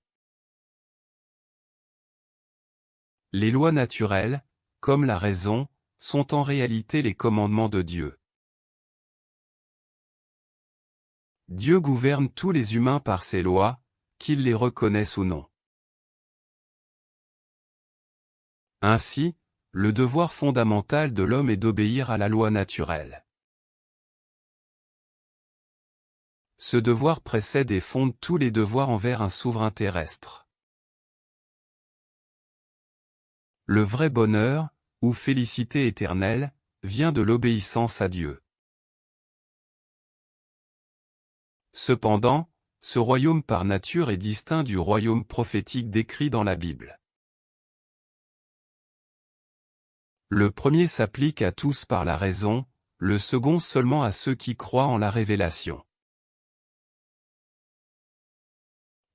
Les lois naturelles, comme la raison, sont en réalité les commandements de Dieu. Dieu gouverne tous les humains par ses lois, qu'ils les reconnaissent ou non. Ainsi, le devoir fondamental de l'homme est d'obéir à la loi naturelle. Ce devoir précède et fonde tous les devoirs envers un souverain terrestre. Le vrai bonheur, ou félicité éternelle, vient de l'obéissance à Dieu. Cependant, ce royaume par nature est distinct du royaume prophétique décrit dans la Bible. Le premier s'applique à tous par la raison, le second seulement à ceux qui croient en la révélation.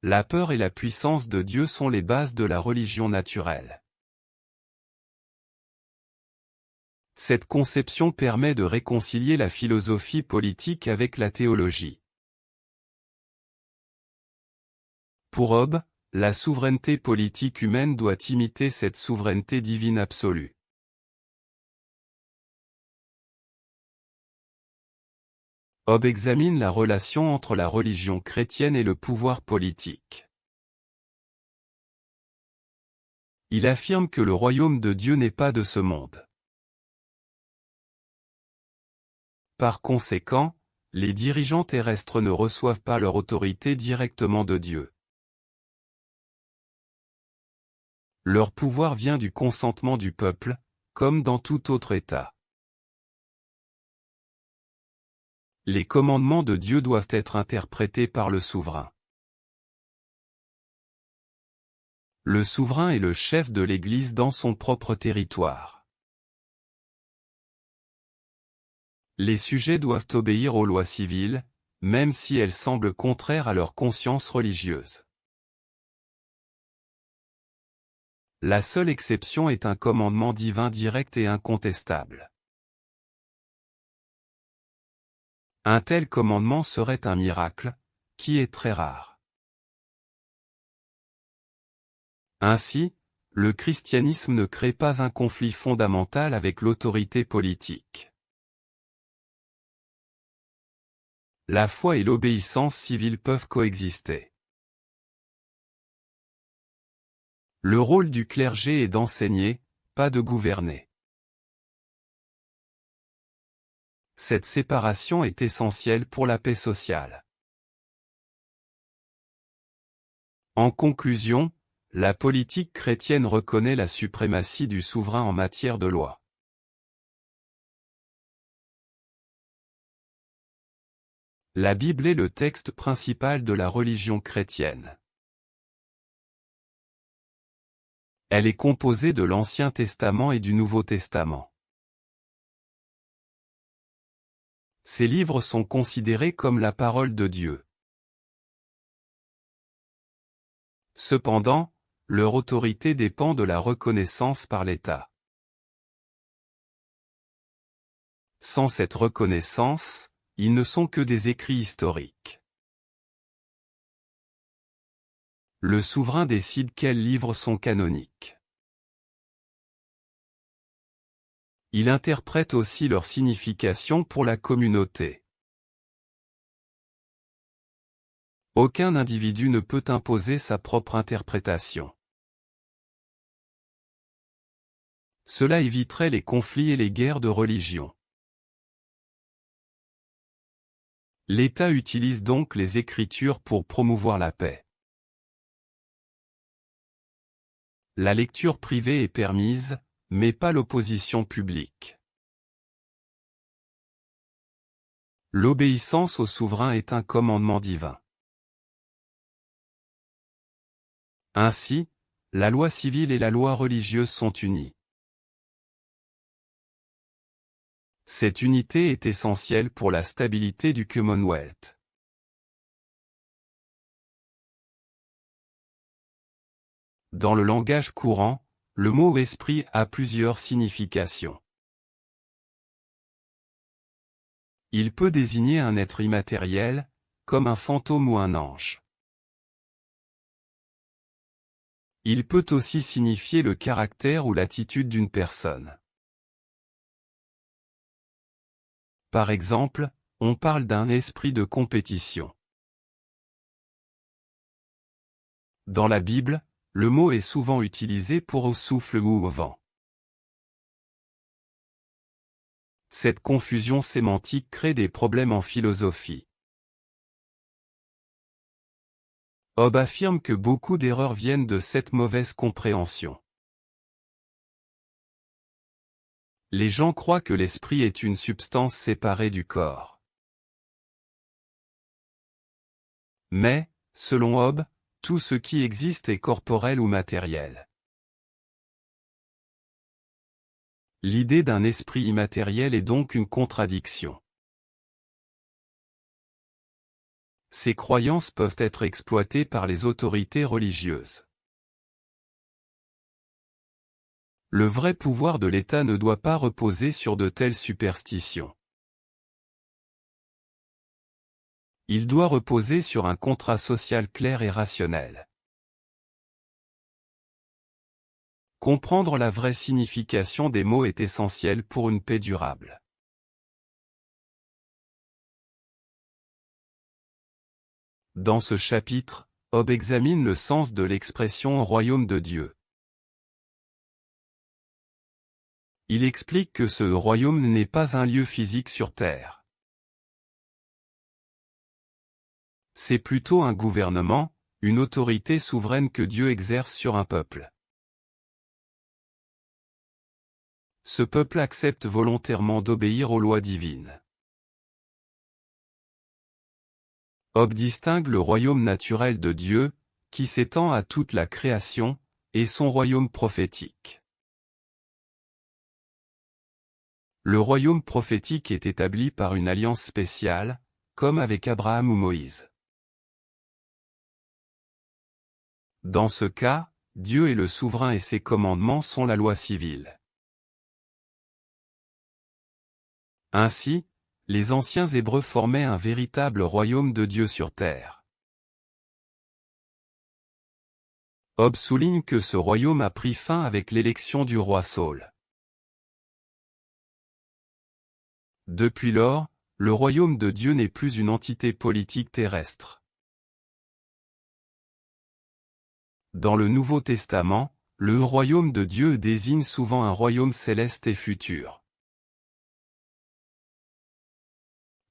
La peur et la puissance de Dieu sont les bases de la religion naturelle. Cette conception permet de réconcilier la philosophie politique avec la théologie. Pour Job, la souveraineté politique humaine doit imiter cette souveraineté divine absolue. Job examine la relation entre la religion chrétienne et le pouvoir politique. Il affirme que le royaume de Dieu n'est pas de ce monde. Par conséquent, les dirigeants terrestres ne reçoivent pas leur autorité directement de Dieu. Leur pouvoir vient du consentement du peuple, comme dans tout autre État. Les commandements de Dieu doivent être interprétés par le souverain. Le souverain est le chef de l'Église dans son propre territoire. Les sujets doivent obéir aux lois civiles, même si elles semblent contraires à leur conscience religieuse. La seule exception est un commandement divin direct et incontestable. Un tel commandement serait un miracle, qui est très rare. Ainsi, le christianisme ne crée pas un conflit fondamental avec l'autorité politique. La foi et l'obéissance civile peuvent coexister. Le rôle du clergé est d'enseigner, pas de gouverner. Cette séparation est essentielle pour la paix sociale. En conclusion, la politique chrétienne reconnaît la suprématie du souverain en matière de loi. La Bible est le texte principal de la religion chrétienne. Elle est composée de l'Ancien Testament et du Nouveau Testament. Ces livres sont considérés comme la parole de Dieu. Cependant, leur autorité dépend de la reconnaissance par l'État. Sans cette reconnaissance, ils ne sont que des écrits historiques. Le souverain décide quels livres sont canoniques. Il interprète aussi leur signification pour la communauté. Aucun individu ne peut imposer sa propre interprétation. Cela éviterait les conflits et les guerres de religion. L'État utilise donc les Écritures pour promouvoir la paix. La lecture privée est permise, mais pas l'opposition publique. L'obéissance au souverain est un commandement divin. Ainsi, la loi civile et la loi religieuse sont unies. Cette unité est essentielle pour la stabilité du Commonwealth. Dans le langage courant, le mot esprit a plusieurs significations. Il peut désigner un être immatériel, comme un fantôme ou un ange. Il peut aussi signifier le caractère ou l'attitude d'une personne. Par exemple, on parle d'un esprit de compétition. Dans la Bible, le mot est souvent utilisé pour au souffle ou au vent. Cette confusion sémantique crée des problèmes en philosophie. Hobbes affirme que beaucoup d'erreurs viennent de cette mauvaise compréhension. Les gens croient que l'esprit est une substance séparée du corps. Mais, selon Hobbes, tout ce qui existe est corporel ou matériel. L'idée d'un esprit immatériel est donc une contradiction. Ces croyances peuvent être exploitées par les autorités religieuses. Le vrai pouvoir de l'État ne doit pas reposer sur de telles superstitions. Il doit reposer sur un contrat social clair et rationnel. Comprendre la vraie signification des mots est essentiel pour une paix durable. Dans ce chapitre, Hobbes examine le sens de l'expression « royaume de Dieu ». Il explique que ce royaume n'est pas un lieu physique sur terre. C'est plutôt un gouvernement, une autorité souveraine que Dieu exerce sur un peuple. Ce peuple accepte volontairement d'obéir aux lois divines. Hobbes distingue le royaume naturel de Dieu, qui s'étend à toute la création, et son royaume prophétique. Le royaume prophétique est établi par une alliance spéciale, comme avec Abraham ou Moïse. Dans ce cas, Dieu est le souverain et ses commandements sont la loi civile. Ainsi, les anciens Hébreux formaient un véritable royaume de Dieu sur terre. Job souligne que ce royaume a pris fin avec l'élection du roi Saül. Depuis lors, le royaume de Dieu n'est plus une entité politique terrestre. Dans le Nouveau Testament, le royaume de Dieu désigne souvent un royaume céleste et futur.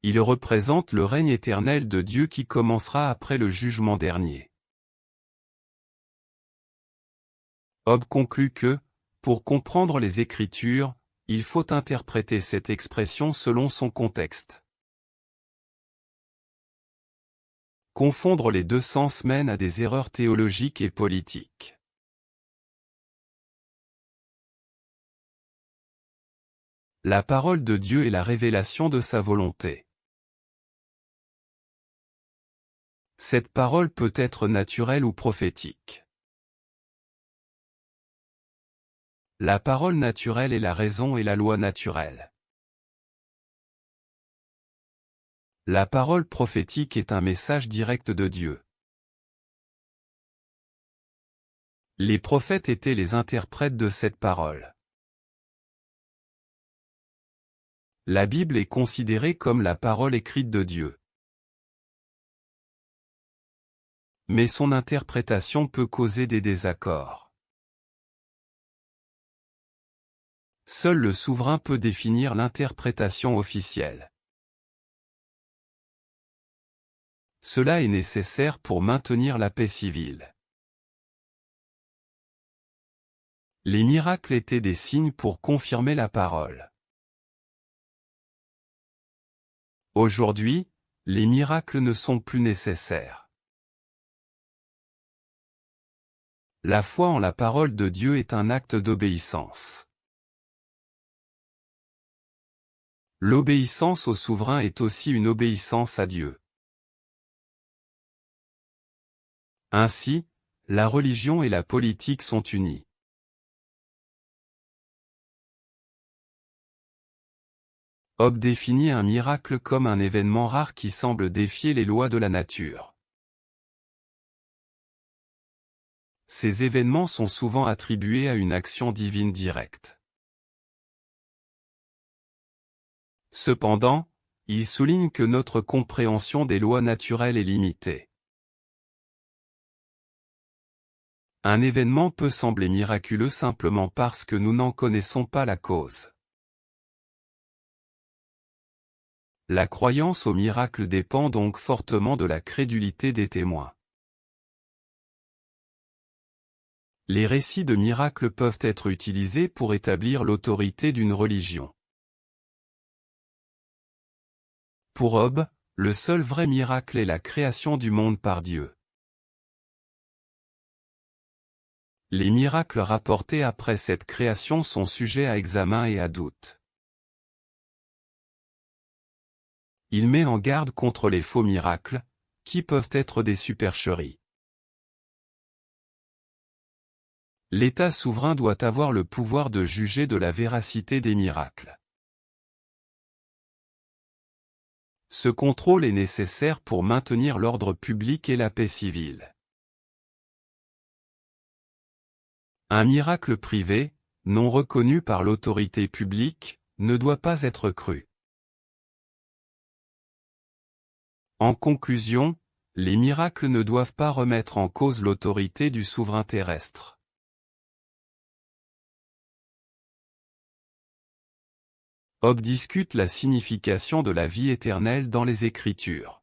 Il représente le règne éternel de Dieu qui commencera après le jugement dernier. Job conclut que, pour comprendre les Écritures, il faut interpréter cette expression selon son contexte. Confondre les deux sens mène à des erreurs théologiques et politiques. La parole de Dieu est la révélation de sa volonté. Cette parole peut être naturelle ou prophétique. La parole naturelle est la raison et la loi naturelle. La parole prophétique est un message direct de Dieu. Les prophètes étaient les interprètes de cette parole. La Bible est considérée comme la parole écrite de Dieu. Mais son interprétation peut causer des désaccords. Seul le souverain peut définir l'interprétation officielle. Cela est nécessaire pour maintenir la paix civile. Les miracles étaient des signes pour confirmer la parole. Aujourd'hui, les miracles ne sont plus nécessaires. La foi en la parole de Dieu est un acte d'obéissance. L'obéissance au souverain est aussi une obéissance à Dieu. Ainsi, la religion et la politique sont unies. Job définit un miracle comme un événement rare qui semble défier les lois de la nature. Ces événements sont souvent attribués à une action divine directe. Cependant, il souligne que notre compréhension des lois naturelles est limitée. Un événement peut sembler miraculeux simplement parce que nous n'en connaissons pas la cause. La croyance au miracle dépend donc fortement de la crédulité des témoins. Les récits de miracles peuvent être utilisés pour établir l'autorité d'une religion. Pour Job, le seul vrai miracle est la création du monde par Dieu. Les miracles rapportés après cette création sont sujets à examen et à doute. Il met en garde contre les faux miracles, qui peuvent être des supercheries. L'État souverain doit avoir le pouvoir de juger de la véracité des miracles. Ce contrôle est nécessaire pour maintenir l'ordre public et la paix civile. Un miracle privé, non reconnu par l'autorité publique, ne doit pas être cru. En conclusion, les miracles ne doivent pas remettre en cause l'autorité du souverain terrestre. Job discute la signification de la vie éternelle dans les Écritures.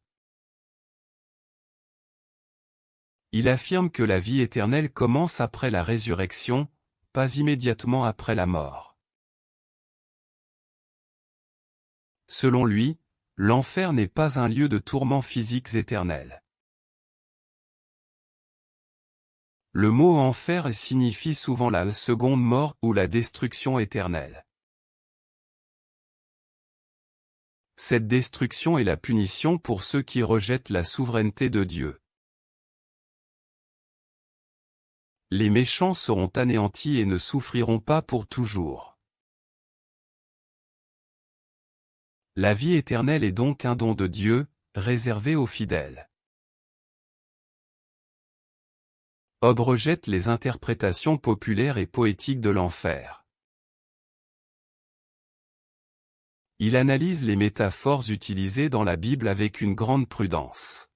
Il affirme que la vie éternelle commence après la résurrection, pas immédiatement après la mort. Selon lui, l'enfer n'est pas un lieu de tourments physiques éternels. Le mot enfer signifie souvent la seconde mort ou la destruction éternelle. Cette destruction est la punition pour ceux qui rejettent la souveraineté de Dieu. Les méchants seront anéantis et ne souffriront pas pour toujours. La vie éternelle est donc un don de Dieu, réservé aux fidèles. Job rejette les interprétations populaires et poétiques de l'enfer. Il analyse les métaphores utilisées dans la Bible avec une grande prudence.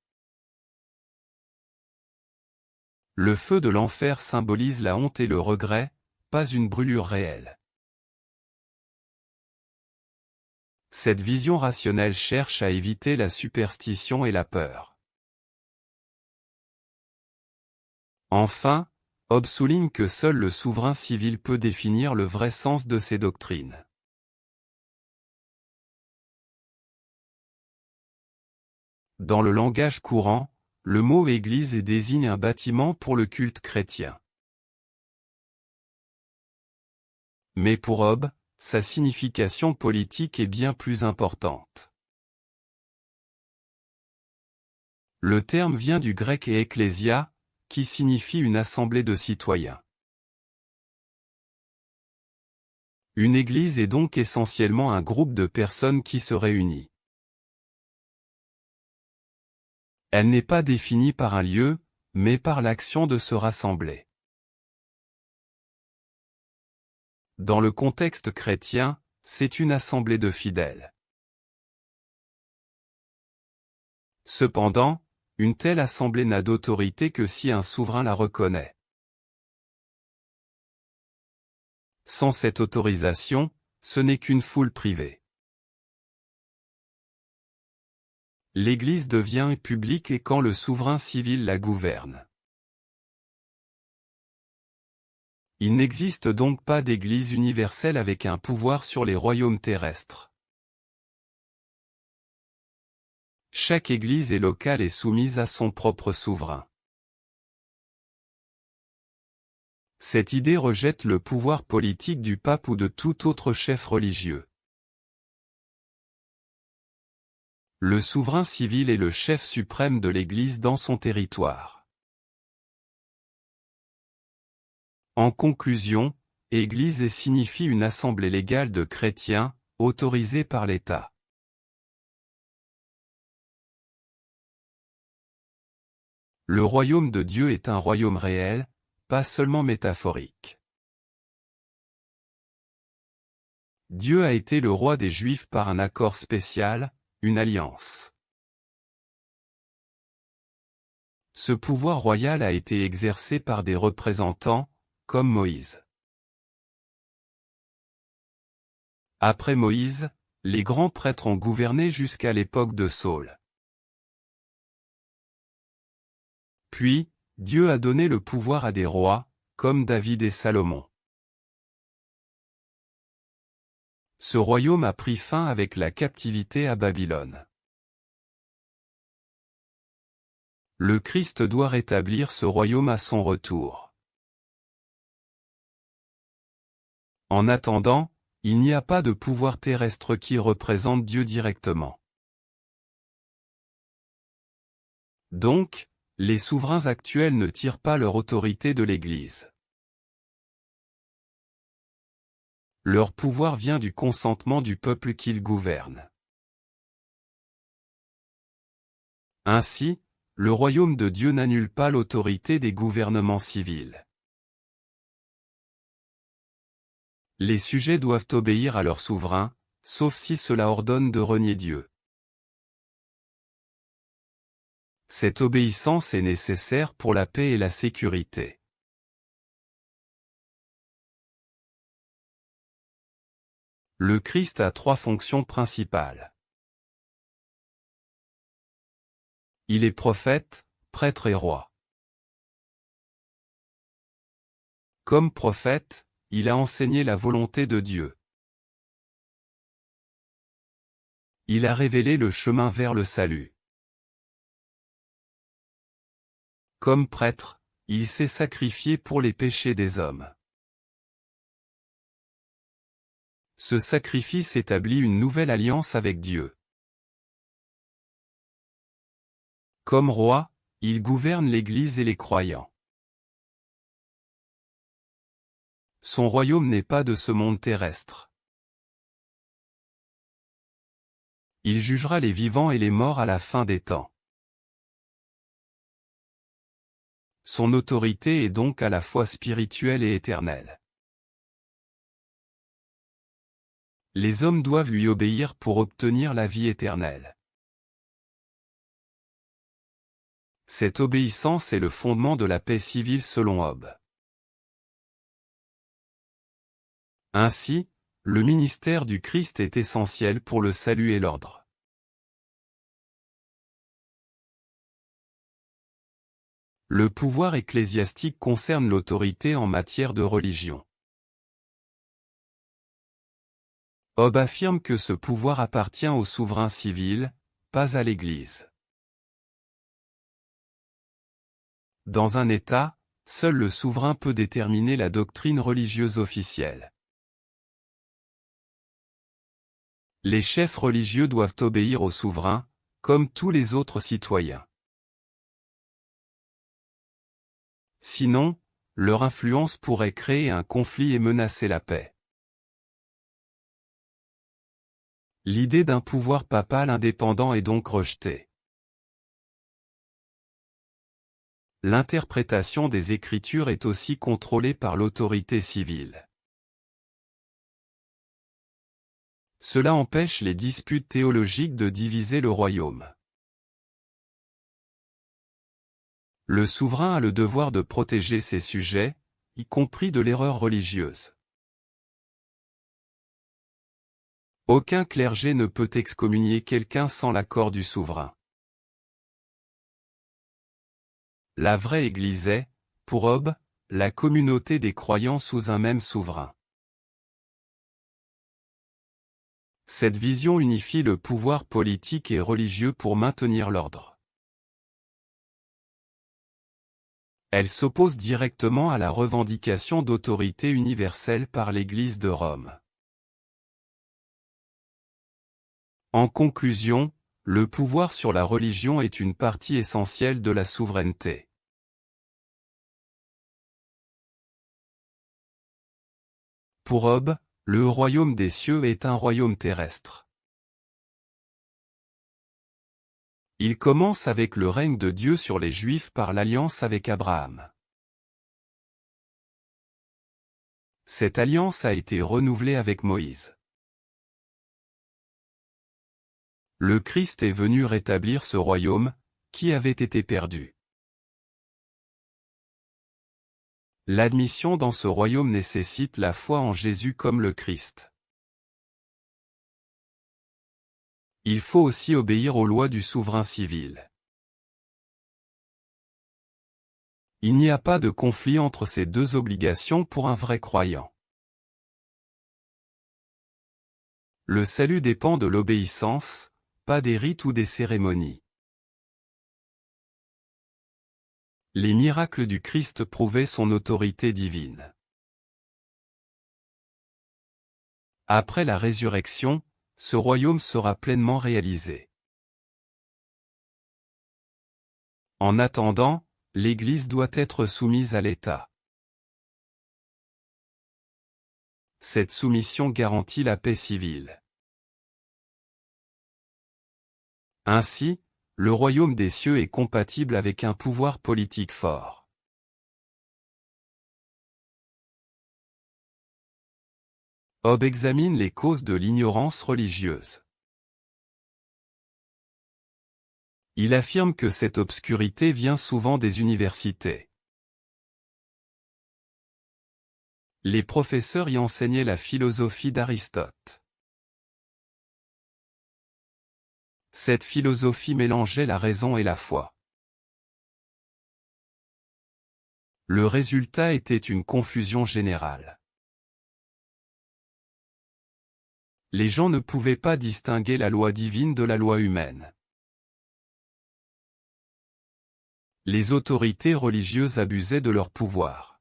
Le feu de l'enfer symbolise la honte et le regret, pas une brûlure réelle. Cette vision rationnelle cherche à éviter la superstition et la peur. Enfin, Job souligne que seul le souverain civil peut définir le vrai sens de ces doctrines. Dans le langage courant, le mot église désigne un bâtiment pour le culte chrétien. Mais pour Job, sa signification politique est bien plus importante. Le terme vient du grec ecclésia, qui signifie une assemblée de citoyens. Une église est donc essentiellement un groupe de personnes qui se réunit. Elle n'est pas définie par un lieu, mais par l'action de se rassembler. Dans le contexte chrétien, c'est une assemblée de fidèles. Cependant, une telle assemblée n'a d'autorité que si un souverain la reconnaît. Sans cette autorisation, ce n'est qu'une foule privée. L'Église devient publique et quand le souverain civil la gouverne. Il n'existe donc pas d'Église universelle avec un pouvoir sur les royaumes terrestres. Chaque Église est locale et soumise à son propre souverain. Cette idée rejette le pouvoir politique du pape ou de tout autre chef religieux. Le souverain civil est le chef suprême de l'Église dans son territoire. En conclusion, Église signifie une assemblée légale de chrétiens, autorisée par l'État. Le royaume de Dieu est un royaume réel, pas seulement métaphorique. Dieu a été le roi des Juifs par un accord spécial, une alliance. Ce pouvoir royal a été exercé par des représentants, comme Moïse. Après Moïse, les grands prêtres ont gouverné jusqu'à l'époque de Saül. Puis, Dieu a donné le pouvoir à des rois, comme David et Salomon. Ce royaume a pris fin avec la captivité à Babylone. Le Christ doit rétablir ce royaume à son retour. En attendant, il n'y a pas de pouvoir terrestre qui représente Dieu directement. Donc, les souverains actuels ne tirent pas leur autorité de l'Église. Leur pouvoir vient du consentement du peuple qu'ils gouvernent. Ainsi, le royaume de Dieu n'annule pas l'autorité des gouvernements civils. Les sujets doivent obéir à leur souverain, sauf si cela ordonne de renier Dieu. Cette obéissance est nécessaire pour la paix et la sécurité. Le Christ a trois fonctions principales. Il est prophète, prêtre et roi. Comme prophète, il a enseigné la volonté de Dieu. Il a révélé le chemin vers le salut. Comme prêtre, il s'est sacrifié pour les péchés des hommes. Ce sacrifice établit une nouvelle alliance avec Dieu. Comme roi, il gouverne l'Église et les croyants. Son royaume n'est pas de ce monde terrestre. Il jugera les vivants et les morts à la fin des temps. Son autorité est donc à la fois spirituelle et éternelle. Les hommes doivent lui obéir pour obtenir la vie éternelle. Cette obéissance est le fondement de la paix civile selon Job. Ainsi, le ministère du Christ est essentiel pour le salut et l'ordre. Le pouvoir ecclésiastique concerne l'autorité en matière de religion. Job affirme que ce pouvoir appartient au souverain civil, pas à l'Église. Dans un État, seul le souverain peut déterminer la doctrine religieuse officielle. Les chefs religieux doivent obéir au souverain, comme tous les autres citoyens. Sinon, leur influence pourrait créer un conflit et menacer la paix. L'idée d'un pouvoir papal indépendant est donc rejetée. L'interprétation des Écritures est aussi contrôlée par l'autorité civile. Cela empêche les disputes théologiques de diviser le royaume. Le souverain a le devoir de protéger ses sujets, y compris de l'erreur religieuse. Aucun clergé ne peut excommunier quelqu'un sans l'accord du souverain. La vraie Église est, pour Job, la communauté des croyants sous un même souverain. Cette vision unifie le pouvoir politique et religieux pour maintenir l'ordre. Elle s'oppose directement à la revendication d'autorité universelle par l'Église de Rome. En conclusion, le pouvoir sur la religion est une partie essentielle de la souveraineté. Pour Job, le royaume des cieux est un royaume terrestre. Il commence avec le règne de Dieu sur les Juifs par l'alliance avec Abraham. Cette alliance a été renouvelée avec Moïse. Le Christ est venu rétablir ce royaume, qui avait été perdu. L'admission dans ce royaume nécessite la foi en Jésus comme le Christ. Il faut aussi obéir aux lois du souverain civil. Il n'y a pas de conflit entre ces deux obligations pour un vrai croyant. Le salut dépend de l'obéissance, pas des rites ou des cérémonies. Les miracles du Christ prouvaient son autorité divine. Après la résurrection, ce royaume sera pleinement réalisé. En attendant, l'Église doit être soumise à l'État. Cette soumission garantit la paix civile. Ainsi, le royaume des cieux est compatible avec un pouvoir politique fort. Job examine les causes de l'ignorance religieuse. Il affirme que cette obscurité vient souvent des universités. Les professeurs y enseignaient la philosophie d'Aristote. Cette philosophie mélangeait la raison et la foi. Le résultat était une confusion générale. Les gens ne pouvaient pas distinguer la loi divine de la loi humaine. Les autorités religieuses abusaient de leur pouvoir.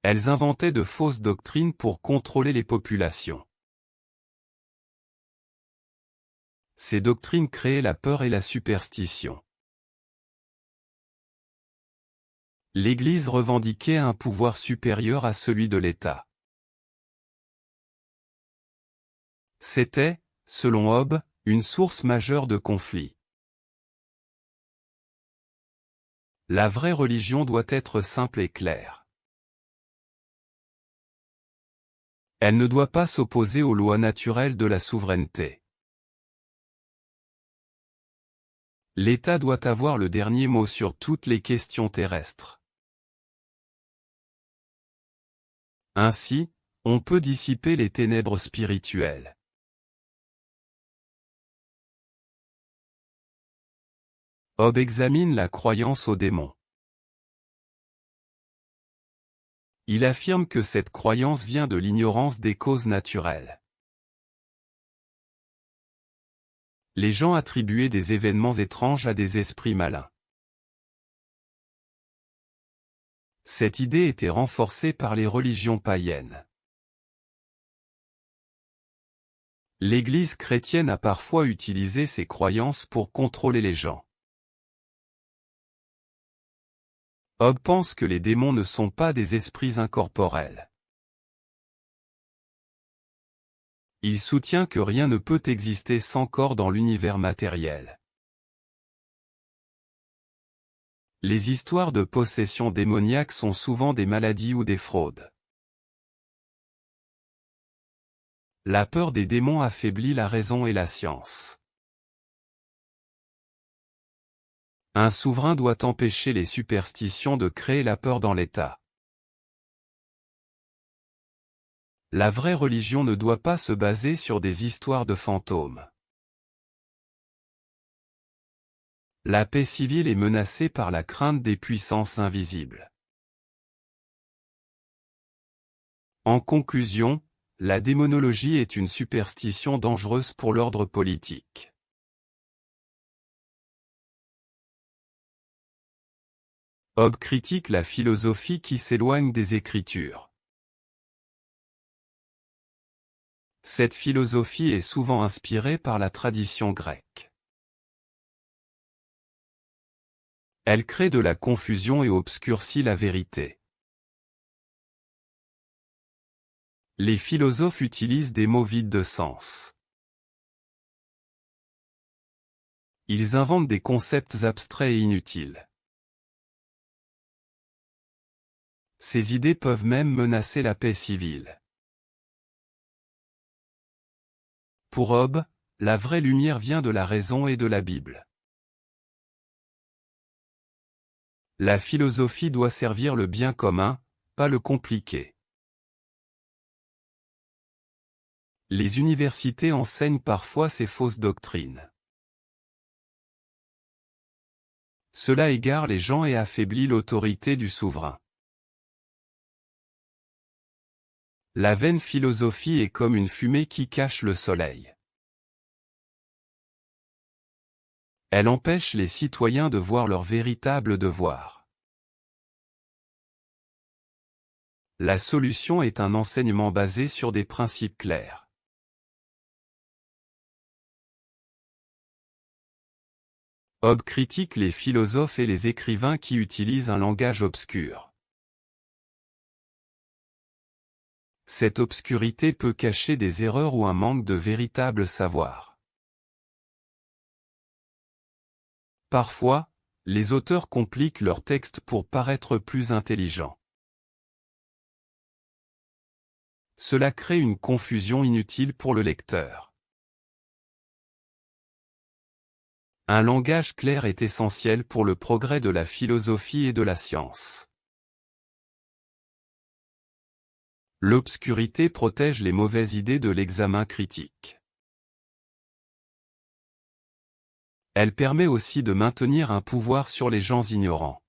Elles inventaient de fausses doctrines pour contrôler les populations. Ces doctrines créaient la peur et la superstition. L'Église revendiquait un pouvoir supérieur à celui de l'État. C'était, selon Hobbes, une source majeure de conflits. La vraie religion doit être simple et claire. Elle ne doit pas s'opposer aux lois naturelles de la souveraineté. L'État doit avoir le dernier mot sur toutes les questions terrestres. Ainsi, on peut dissiper les ténèbres spirituelles. Hobbes examine la croyance aux démons. Il affirme que cette croyance vient de l'ignorance des causes naturelles. Les gens attribuaient des événements étranges à des esprits malins. Cette idée était renforcée par les religions païennes. L'Église chrétienne a parfois utilisé ces croyances pour contrôler les gens. Hobbes pense que les démons ne sont pas des esprits incorporels. Il soutient que rien ne peut exister sans corps dans l'univers matériel. Les histoires de possession démoniaque sont souvent des maladies ou des fraudes. La peur des démons affaiblit la raison et la science. Un souverain doit empêcher les superstitions de créer la peur dans l'État. La vraie religion ne doit pas se baser sur des histoires de fantômes. La paix civile est menacée par la crainte des puissances invisibles. En conclusion, la démonologie est une superstition dangereuse pour l'ordre politique. Hobbes critique la philosophie qui s'éloigne des Écritures. Cette philosophie est souvent inspirée par la tradition grecque. Elle crée de la confusion et obscurcit la vérité. Les philosophes utilisent des mots vides de sens. Ils inventent des concepts abstraits et inutiles. Ces idées peuvent même menacer la paix civile. Pour Hobbes, la vraie lumière vient de la raison et de la Bible. La philosophie doit servir le bien commun, pas le compliquer. Les universités enseignent parfois ces fausses doctrines. Cela égare les gens et affaiblit l'autorité du souverain. La vaine philosophie est comme une fumée qui cache le soleil. Elle empêche les citoyens de voir leur véritable devoir. La solution est un enseignement basé sur des principes clairs. Hobbes critique les philosophes et les écrivains qui utilisent un langage obscur. Cette obscurité peut cacher des erreurs ou un manque de véritable savoir. Parfois, les auteurs compliquent leurs textes pour paraître plus intelligents. Cela crée une confusion inutile pour le lecteur. Un langage clair est essentiel pour le progrès de la philosophie et de la science. L'obscurité protège les mauvaises idées de l'examen critique. Elle permet aussi de maintenir un pouvoir sur les gens ignorants.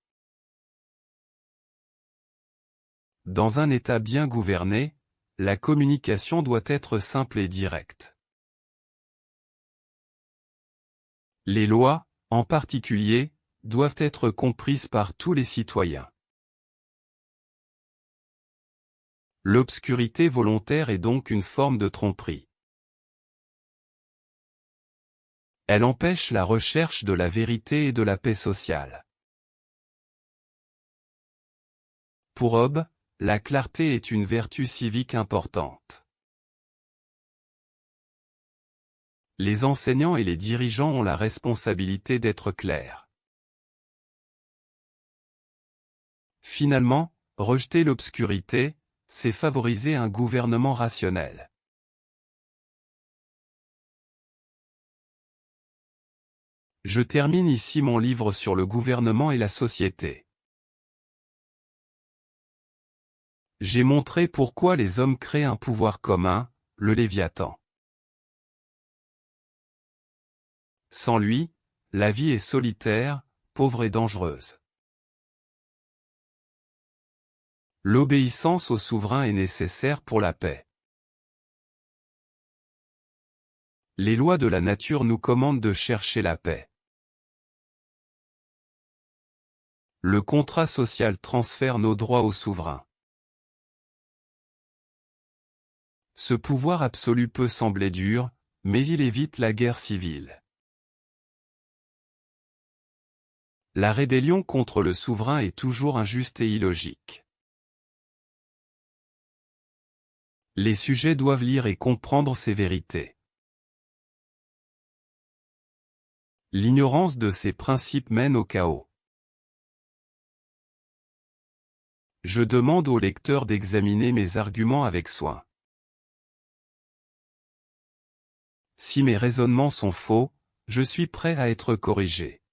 Dans un État bien gouverné, la communication doit être simple et directe. Les lois, en particulier, doivent être comprises par tous les citoyens. L'obscurité volontaire est donc une forme de tromperie. Elle empêche la recherche de la vérité et de la paix sociale. Pour Hobbes, la clarté est une vertu civique importante. Les enseignants et les dirigeants ont la responsabilité d'être clairs. Finalement, rejeter l'obscurité, c'est favoriser un gouvernement rationnel. Je termine ici mon livre sur le gouvernement et la société. J'ai montré pourquoi les hommes créent un pouvoir commun, le Léviathan. Sans lui, la vie est solitaire, pauvre et dangereuse. L'obéissance au souverain est nécessaire pour la paix. Les lois de la nature nous commandent de chercher la paix. Le contrat social transfère nos droits au souverain. Ce pouvoir absolu peut sembler dur, mais il évite la guerre civile. La rébellion contre le souverain est toujours injuste et illogique. Les sujets doivent lire et comprendre ces vérités. L'ignorance de ces principes mène au chaos. Je demande au lecteur d'examiner mes arguments avec soin. Si mes raisonnements sont faux, je suis prêt à être corrigé.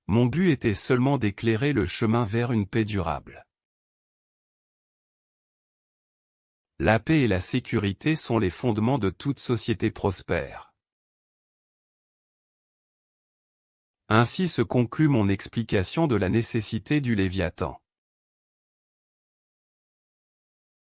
Mon but était seulement d'éclairer le chemin vers une paix durable. La paix et la sécurité sont les fondements de toute société prospère. Ainsi se conclut mon explication de la nécessité du Léviathan.